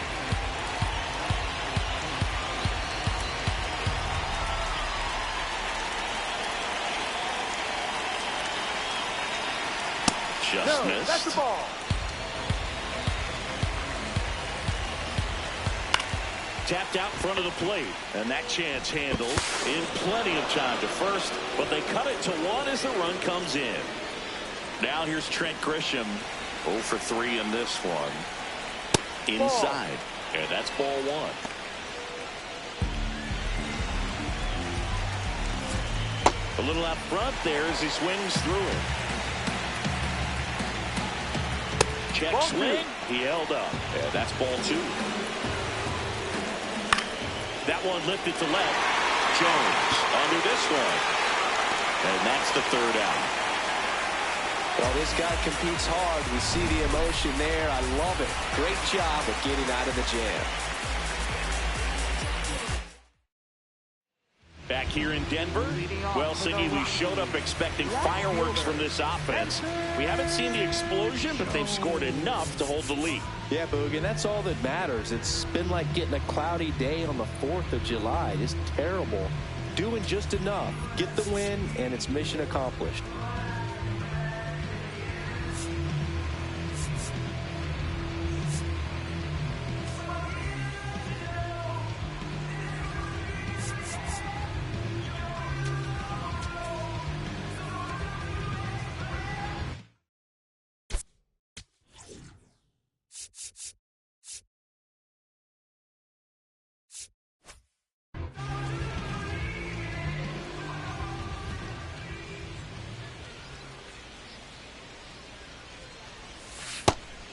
Just missed. That's the ball. Tapped out in front of the plate, and that chance handled in plenty of time to first, but they cut it to 1 as the run comes in. Now here's Trent Grisham, 0 for 3 in this one. Inside, and that's ball 1. A little out front there as he swings through it. Check swing, he held up, and that's ball 2. That one lifted to left. Jones under this one. And that's the third out. Well, this guy competes hard. We see the emotion there. I love it. Great job of getting out of the jam. Back here in Denver, well, Siggy, we showed up expecting fireworks from this offense. We haven't seen the explosion, but they've scored enough to hold the lead. Yeah, Boog, and that's all that matters. It's been like getting a cloudy day on the 4th of July. Just terrible. Doing just enough. Get the win, and it's mission accomplished.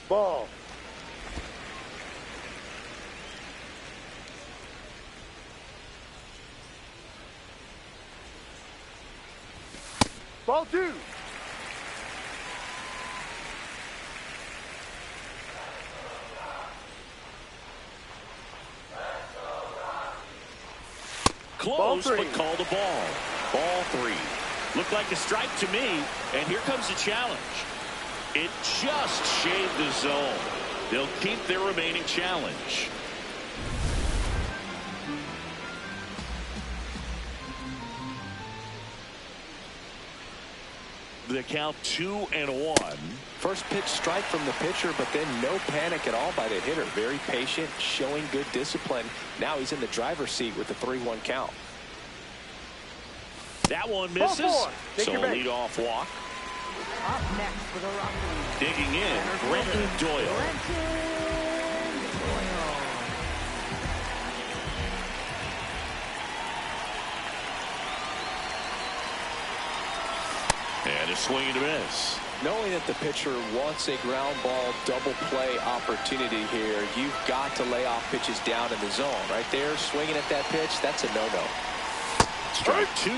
Ball. Ball 2. Close, but called a ball. Ball 3. Looked like a strike to me, and here comes the challenge. It just shaved the zone. They'll keep their remaining challenge. The count 2-1. First pitch strike from the pitcher, but then no panic at all by the hitter. Very patient, showing good discipline. Now he's in the driver's seat with the 3-1 count. That one misses. So lead-off walk. Up next for the Rockies. Digging in, Brenton Doyle. And a swing and a miss. Knowing that the pitcher wants a ground ball double play opportunity here, you've got to lay off pitches down in the zone. Right there, swinging at that pitch, that's a no-no. Strike 2.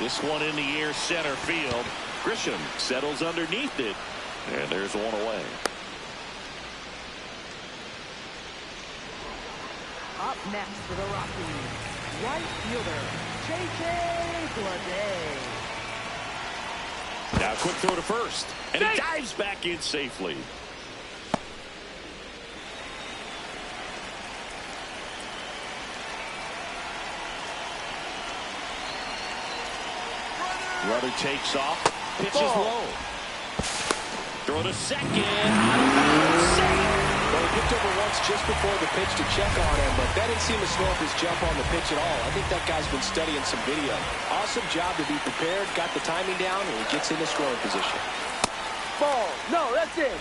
This one in the air, center field. Grisham settles underneath it, and there's one away. Up next for the Rockies, right fielder, J.J. Bleday. Now quick throw to first, and he dives back in safely. Runner takes off, pitches low. Throw to second. Well, he picked over once just before the pitch to check on him, but that didn't seem to slow up his jump on the pitch at all. I think that guy's been studying some video. Awesome job to be prepared, got the timing down, and he gets into scoring position. Ball. No, that's it.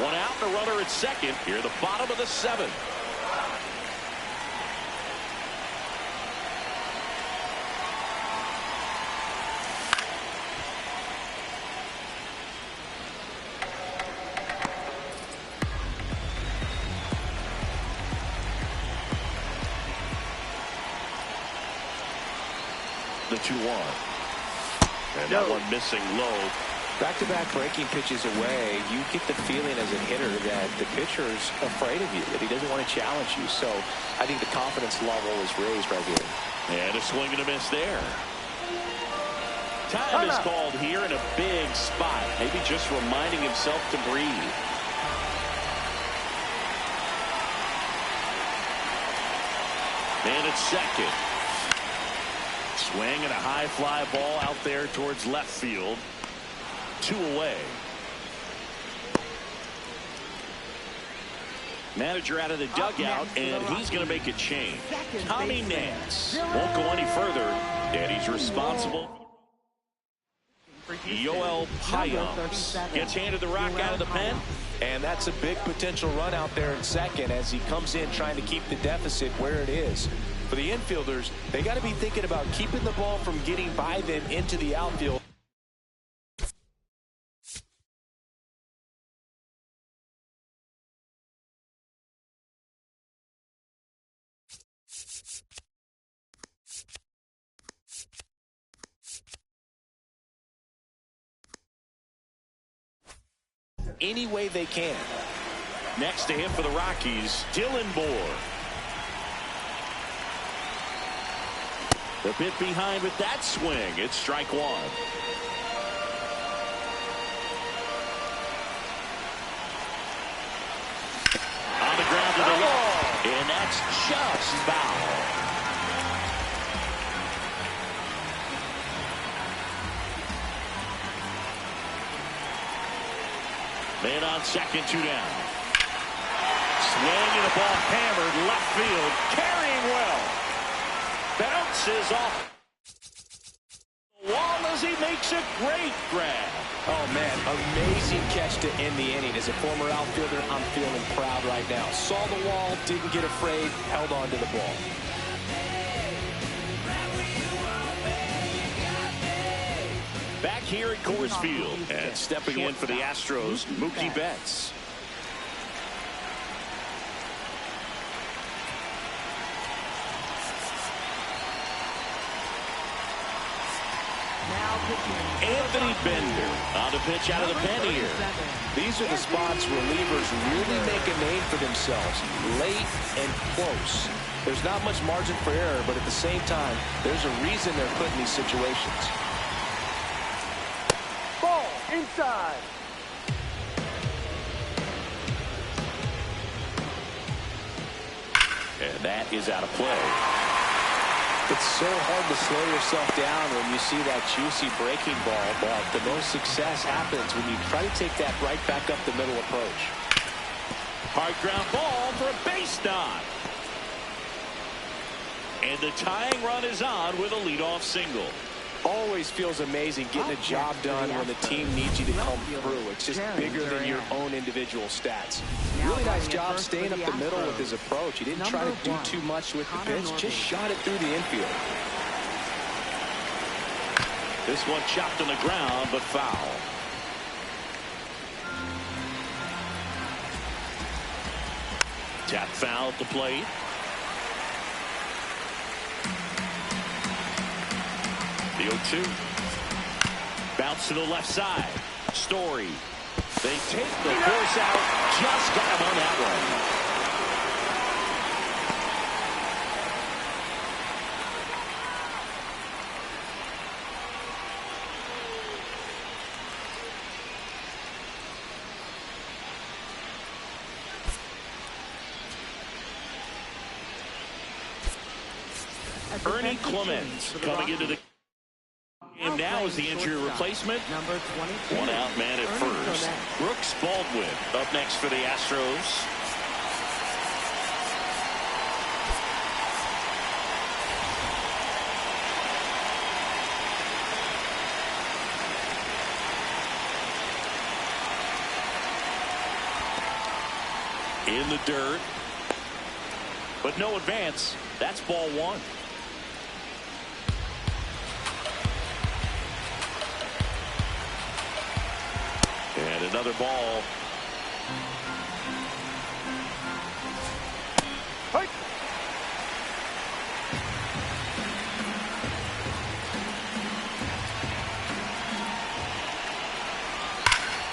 One out, the runner at second. Here at the bottom of the 7th. The 2-1. And that one missing low. Back-to-back breaking pitches away, you get the feeling as a hitter that the pitcher's afraid of you, that he doesn't want to challenge you. So I think the confidence level is raised right here. And a swing and a miss there. Time is called here in a big spot. Maybe just reminding himself to breathe. And at second. Swing and a high fly ball out there towards left field. 2 away. Manager out of the dugout, and he's going to make a change. Tommy Nance won't go any further, and he's responsible. Yoel Payams gets handed the rock out of the pen. And that's a big potential run out there in second as he comes in trying to keep the deficit where it is. For the infielders, they got to be thinking about keeping the ball from getting by them into the outfield. any way they can. Next to him for the Rockies, Dylan Moore. The bit behind with that swing. It's strike one. On the ground to the left. And that's just foul. Man on second, 2 down. Swing and a ball hammered left field. Carrying well. Bounces off the wall as he makes a great grab. Oh, man, amazing catch to end the inning. As a former outfielder, I'm feeling proud right now. Saw the wall, didn't get afraid, held on to the ball. Back here at Coors Field, and stepping in for the Astros, Mookie Betts. Anthony Bender on the pitch out of the pen here. These are the spots relievers really make a name for themselves, late and close. There's not much margin for error, but at the same time, there's a reason they're put in these situations. Ball inside. And that is out of play. It's so hard to slow yourself down when you see that juicy breaking ball, but the most success happens when you try to take that right back up the middle approach. Hard ground ball for a base knock. And the tying run is on with a leadoff single. Always feels amazing getting a job done when the team needs you to come through. It's just bigger than your own individual stats. Really nice job staying up the middle with his approach. He didn't try to do too much with the pitch, just shot it through the infield. This one chopped on the ground, but foul. Tap foul at the plate. The 0-2. Bounce to the left side. Story. They take the force out. Just got him on that one. Ernie Clemens coming into the game now as the injury replacement. Number 22. One out man at first. Brooks Baldwin up next for the Astros. In the dirt. But no advance. That's ball one. And another ball. Hey.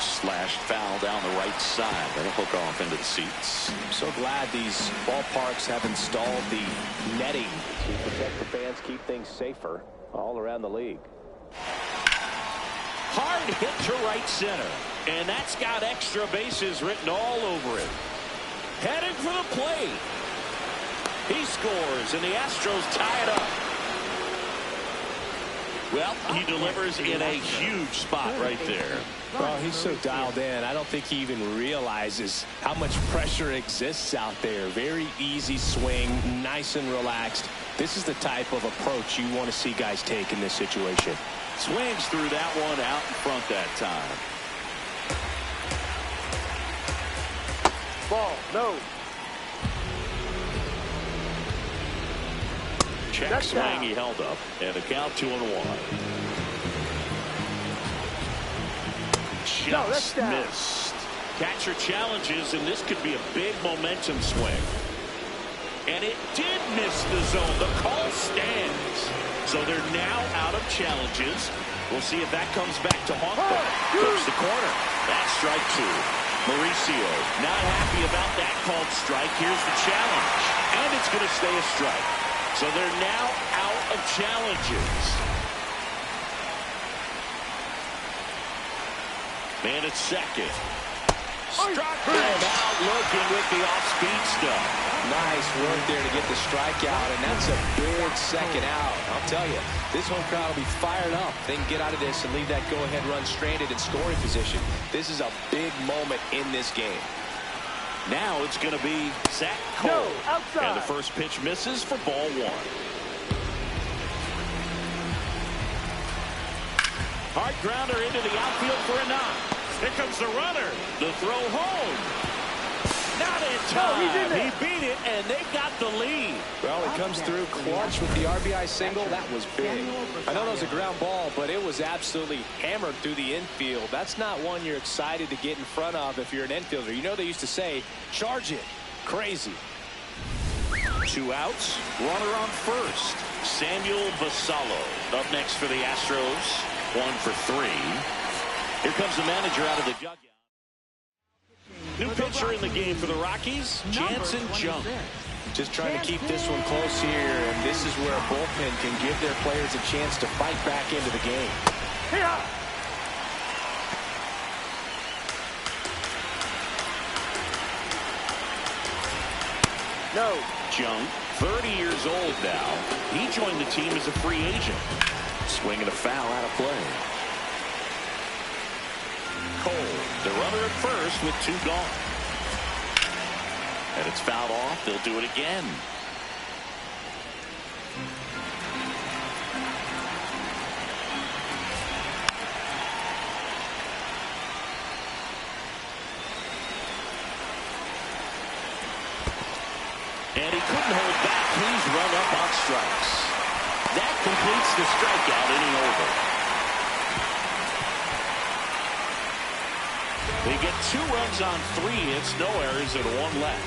Slashed foul down the right side. That'll hook off into the seats. I'm so glad these ballparks have installed the netting to protect the fans, keep things safer all around the league. Hard hit to right center. And that's got extra bases written all over it. Headed for the plate. He scores, and the Astros tie it up. Well, he delivers in a huge spot right there. Well, he's so dialed in. I don't think he even realizes how much pressure exists out there. Very easy swing, nice and relaxed. This is the type of approach you want to see guys take in this situation. Swings through that one out in front that time. Ball, no. Check swing, he held up. And the count 2-1. Just missed. Catcher challenges, and this could be a big momentum swing. And it did miss the zone. The call stands. So they're now out of challenges. We'll see if that comes back to haunt them. Goes the corner. That's strike 2. Mauricio not happy about that called strike. Here's the challenge. And it's going to stay a strike. So they're now out of challenges. Man at second. Struck him out looking with the off-speed stuff. Nice work there to get the strikeout, and that's a big second out. I'll tell you, this home crowd will be fired up. They can get out of this and leave that go-ahead run stranded in scoring position. This is a big moment in this game. Now it's going to be Zach Cole. And the first pitch misses for ball 1. Hard grounder into the outfield for a knock. Here comes the runner. The throw home. Not in time. He beat it, and they got the lead. Well, it comes through clutch with the RBI single. That was big. I know that was a ground ball, but it was absolutely hammered through the infield. That's not one you're excited to get in front of if you're an infielder. You know they used to say, charge it. Crazy. 2 outs. Runner on first. Samuel Vasallo up next for the Astros. 1 for 3. Here comes the manager out of the dugout. New pitcher in the game for the Rockies, Jansen Junk. Just trying to keep this one close here, and this is where a bullpen can give their players a chance to fight back into the game. No. Junk, 30 years old now. He joined the team as a free agent. Swing and a foul out of play. Cole, the runner at first with 2 gone. And it's fouled off. They'll do it again. And he couldn't hold back. He's run up on strikes. That completes the strikeout inning over. They get 2 runs on 3 hits, no errors, and 1 left.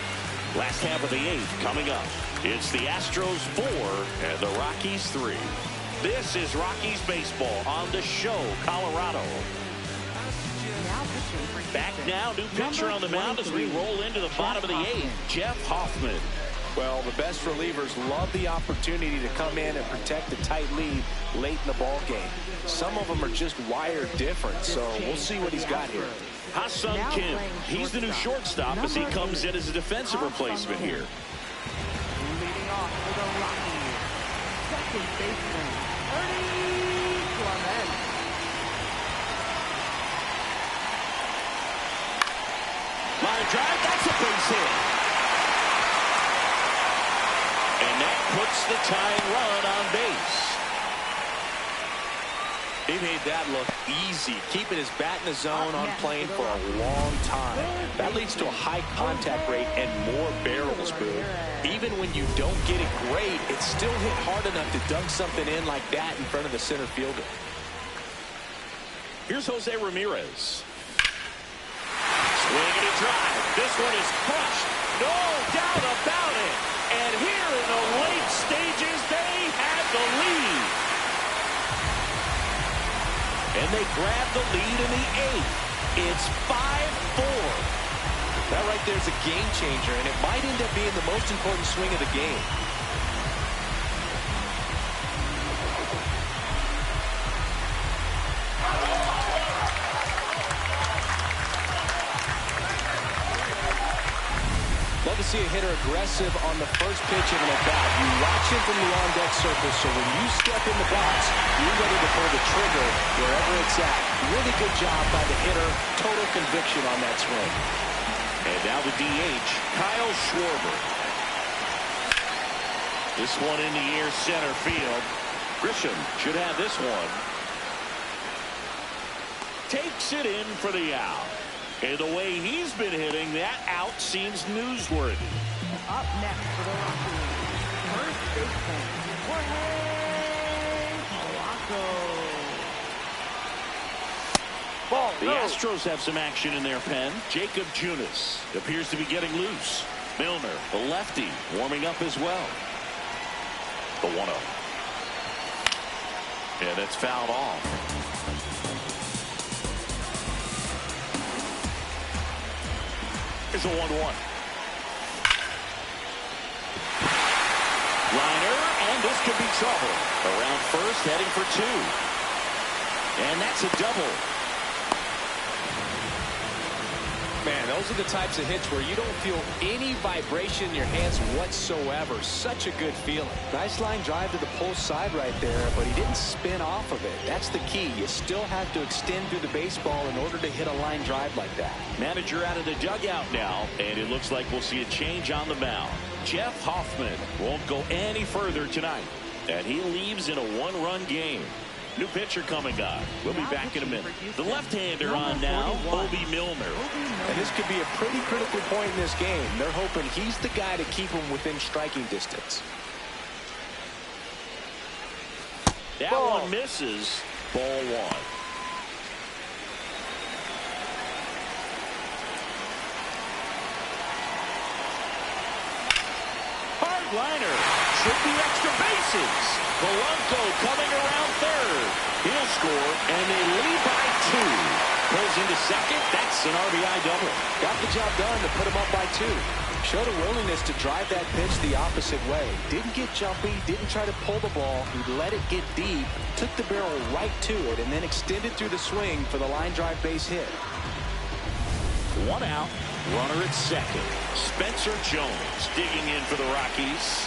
Last half of the 8th coming up. It's the Astros 4 and the Rockies 3. This is Rockies baseball on the show, Colorado. Back now, new pitcher on the mound as we roll into the bottom of the 8th, Jeff Hoffman. Well, the best relievers love the opportunity to come in and protect a tight lead late in the ball game. Some of them are just wired different, so we'll see what he's got here. Ha-Sung Kim, he's the new shortstop as he comes in as a defensive replacement here. Leading off for the Rockies, second baseman, Ernie Clement. Line drive, that's a base hit. And that puts the tying run on base. He made that look easy, keeping his bat in the zone on plane for a long time. That leads to a high contact rate and more barrels, Boo. Even when you don't get it great, it's still hit hard enough to dunk something in like that in front of the center fielder. Here's Jose Ramirez. Swing and a drive. This one is crushed. No doubt about it. And here in the late stages, they had the lead. And they grab the lead in the 8th. It's 5-4. That right there is a game changer, and it might end up being the most important swing of the game. Love to see a hitter aggressive on the first pitch of an at-bat. You watch him from the on-deck circle, so when you step in the box, you're ready to pull the trigger wherever it's at. Really good job by the hitter. Total conviction on that swing. And now the DH, Kyle Schwarber. This one in the air center field. Grisham should have this one. Takes it in for the out. And the way he's been hitting, that out seems newsworthy. Up next for the Rockies, first baseman, Jorge Polanco. The Astros have some action in their pen. Jacob Junis appears to be getting loose. Milner, the lefty, warming up as well. The 1-0. And it's fouled off. Here's a 1-1. Liner, and this could be trouble. Around first, heading for 2. And that's a double. Man, those are the types of hits where you don't feel any vibration in your hands whatsoever. Such a good feeling. Nice line drive to the pull side right there, but he didn't spin off of it. That's the key. You still have to extend through the baseball in order to hit a line drive like that. Manager out of the dugout now, and it looks like we'll see a change on the mound. Jeff Hoffman won't go any further tonight, and he leaves in a 1-run game. New pitcher coming on. We'll be back in a minute. The left-hander on now, Bobby Milner. And this could be a pretty critical point in this game. They're hoping he's the guy to keep him within striking distance. That one misses. Ball 1. Hard liner. Should be extra bases. Polanco coming around third. He'll score, and they lead by 2. Pulls into second. That's an RBI double. Got the job done to put him up by 2. Showed a willingness to drive that pitch the opposite way. Didn't get jumpy. Didn't try to pull the ball. He let it get deep. Took the barrel right to it, and then extended through the swing for the line drive base hit. 1 out. Runner at second. Spencer Jones digging in for the Rockies.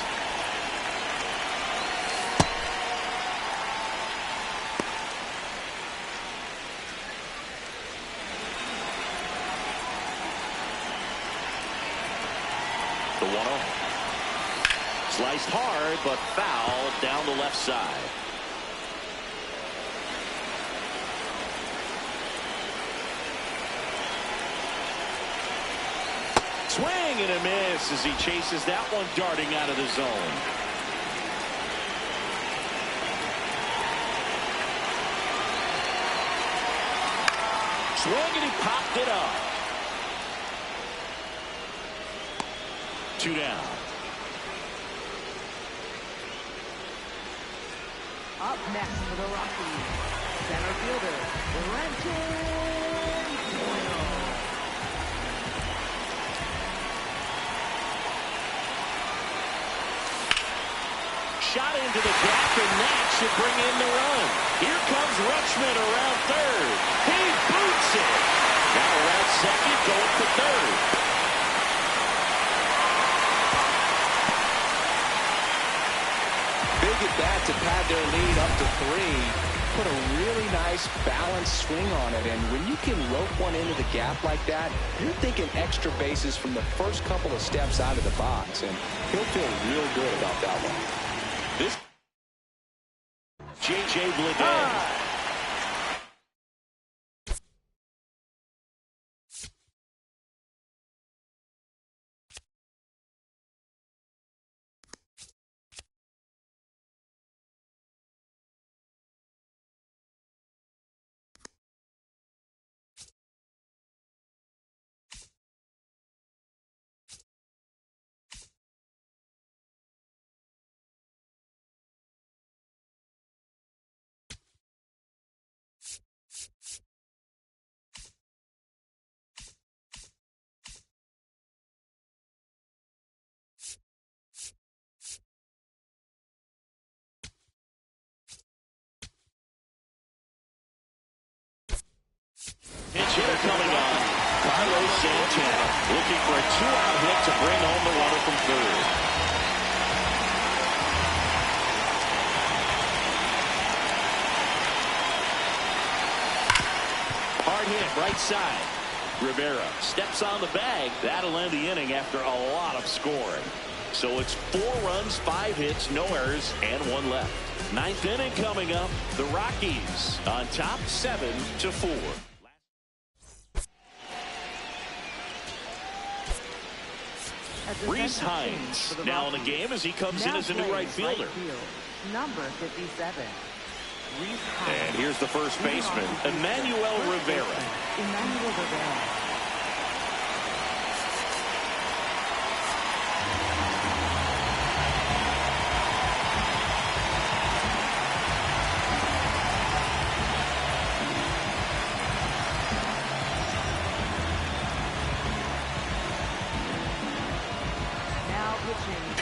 The 1-0. Sliced hard, but foul down the left side. Swing and a miss as he chases that one darting out of the zone. Swing and he popped it up. 2 down. Up next for the Rockies, center fielder, FRANCHISE-S1. Shot into the gap, and that should bring in the run. Here comes Rutschman around third. He boots it. Now around second, going for third. Big at bat to pad their lead up to 3. Put a really nice balanced swing on it, and when you can rope one into the gap like that, you're thinking extra bases from the first couple of steps out of the box, and he'll feel real good about that one. This J.J. Bleday. Pitch hitter coming on. Carlos Santana looking for a 2-out hit to bring home the runner from third. Hard hit right side. Rivera steps on the bag. That'll end the inning after a lot of scoring. So it's 4 runs, 5 hits, no errors, and 1 left. 9th inning coming up. The Rockies on top 7-4. Reese Hines now in the game as he comes in as a new right fielder. Number 57. And here's the first baseman, Emmanuel Rivera. Emmanuel Rivera.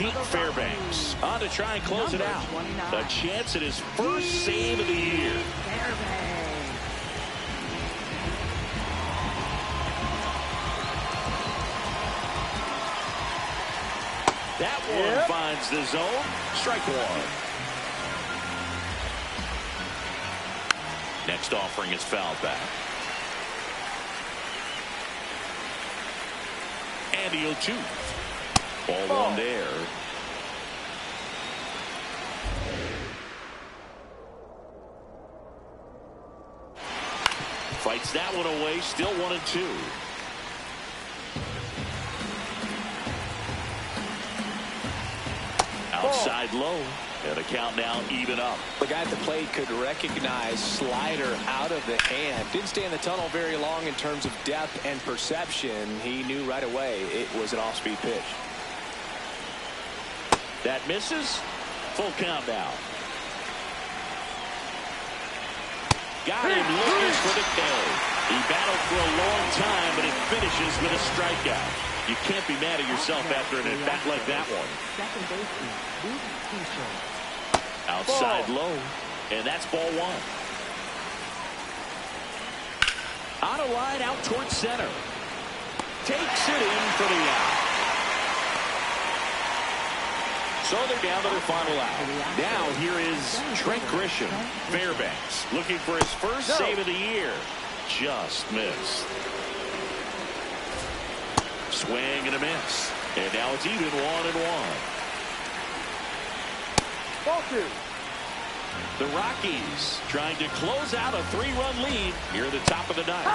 Pete Fairbanks on to try and close it out. A chance at his first save of the year. That one finds the zone. Strike one. Next offering is fouled back. And he'll shoot. Ball on there. Fights that one away. Still 1-2. Outside low. And a count now even up. The guy at the plate could recognize slider out of the hand. Didn't stay in the tunnel very long in terms of depth and perception. He knew right away it was an off-speed pitch. That misses. Full count now. Got him looking for the K. He battled for a long time, but it finishes with a strikeout. You can't be mad at yourself after an at-bat like that one. Outside low, and that's ball one. On a line out towards center. Takes it in for the out. So they're down to their final out. Now here is Trent Grisham. Fairbanks looking for his first save of the year. Just missed. Swing and a miss. And now it's even 1-1. The Rockies trying to close out a 3-run lead here at the top of the ninth.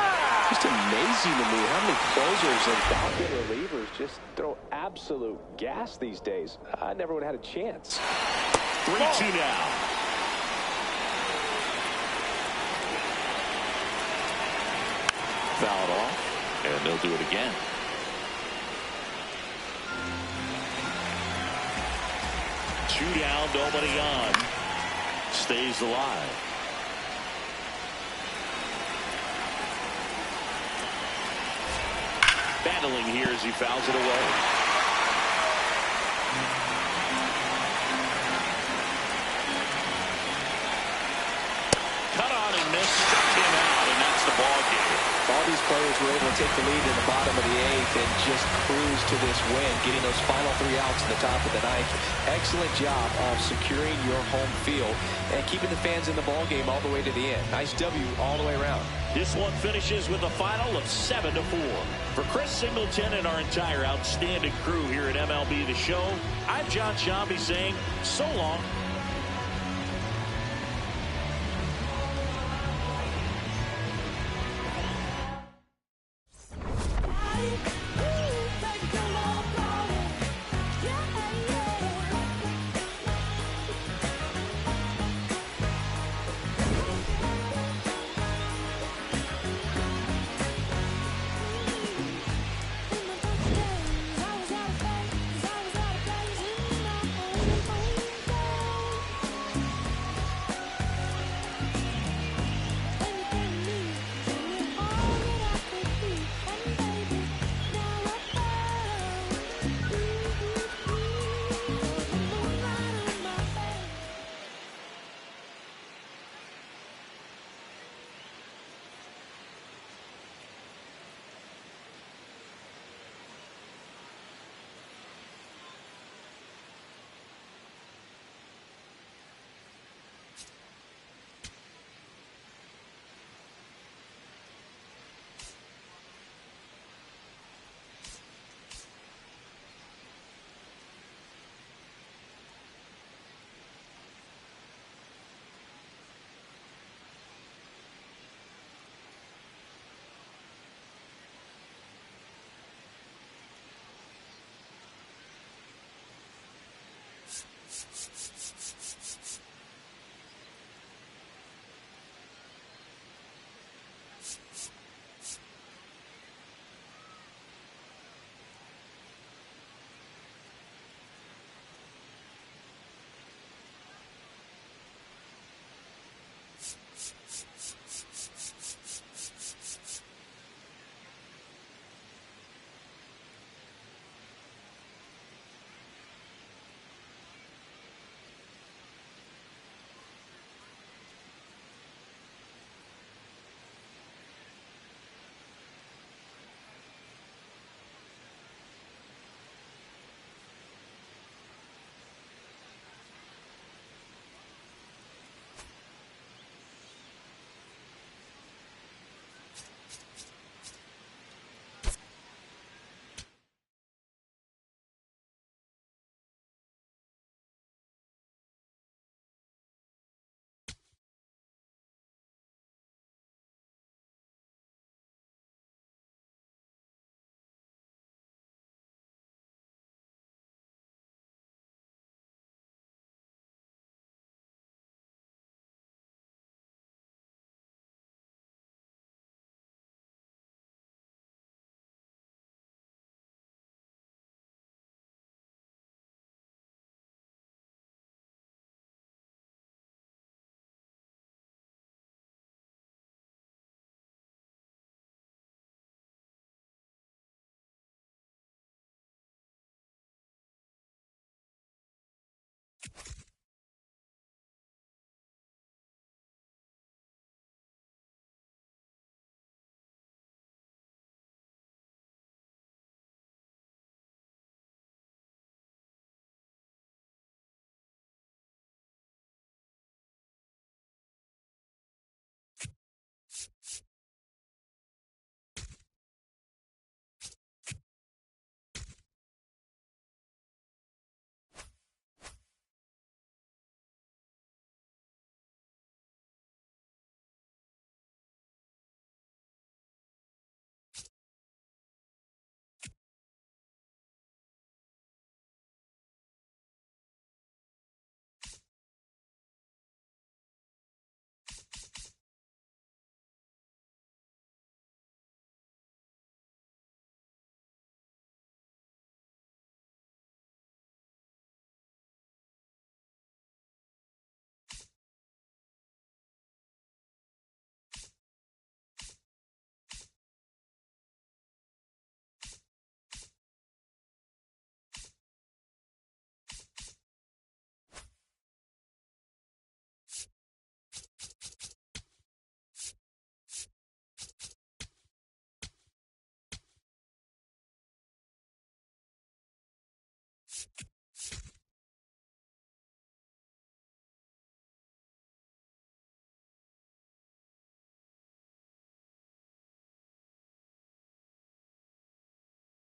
Just amazing to me how many closers and back-end relievers just throw absolute gas these days. I never would have had a chance. 3-2 now. Fouled off, and they'll do it again. Two down, nobody on. Stays alive. Battling here as he fouls it away. Cut on and missed. Struck him out, and that's the ball game. All these players were able to take the lead in the bottom of the eighth and just cruise to this win, getting those final 3 outs in the top of the ninth. Excellent job of securing your home field and keeping the fans in the ball game all the way to the end. Nice W all the way around. This one finishes with a final of 7-4. For Chris Singleton and our entire outstanding crew here at MLB The Show, I'm John Shambi saying so long.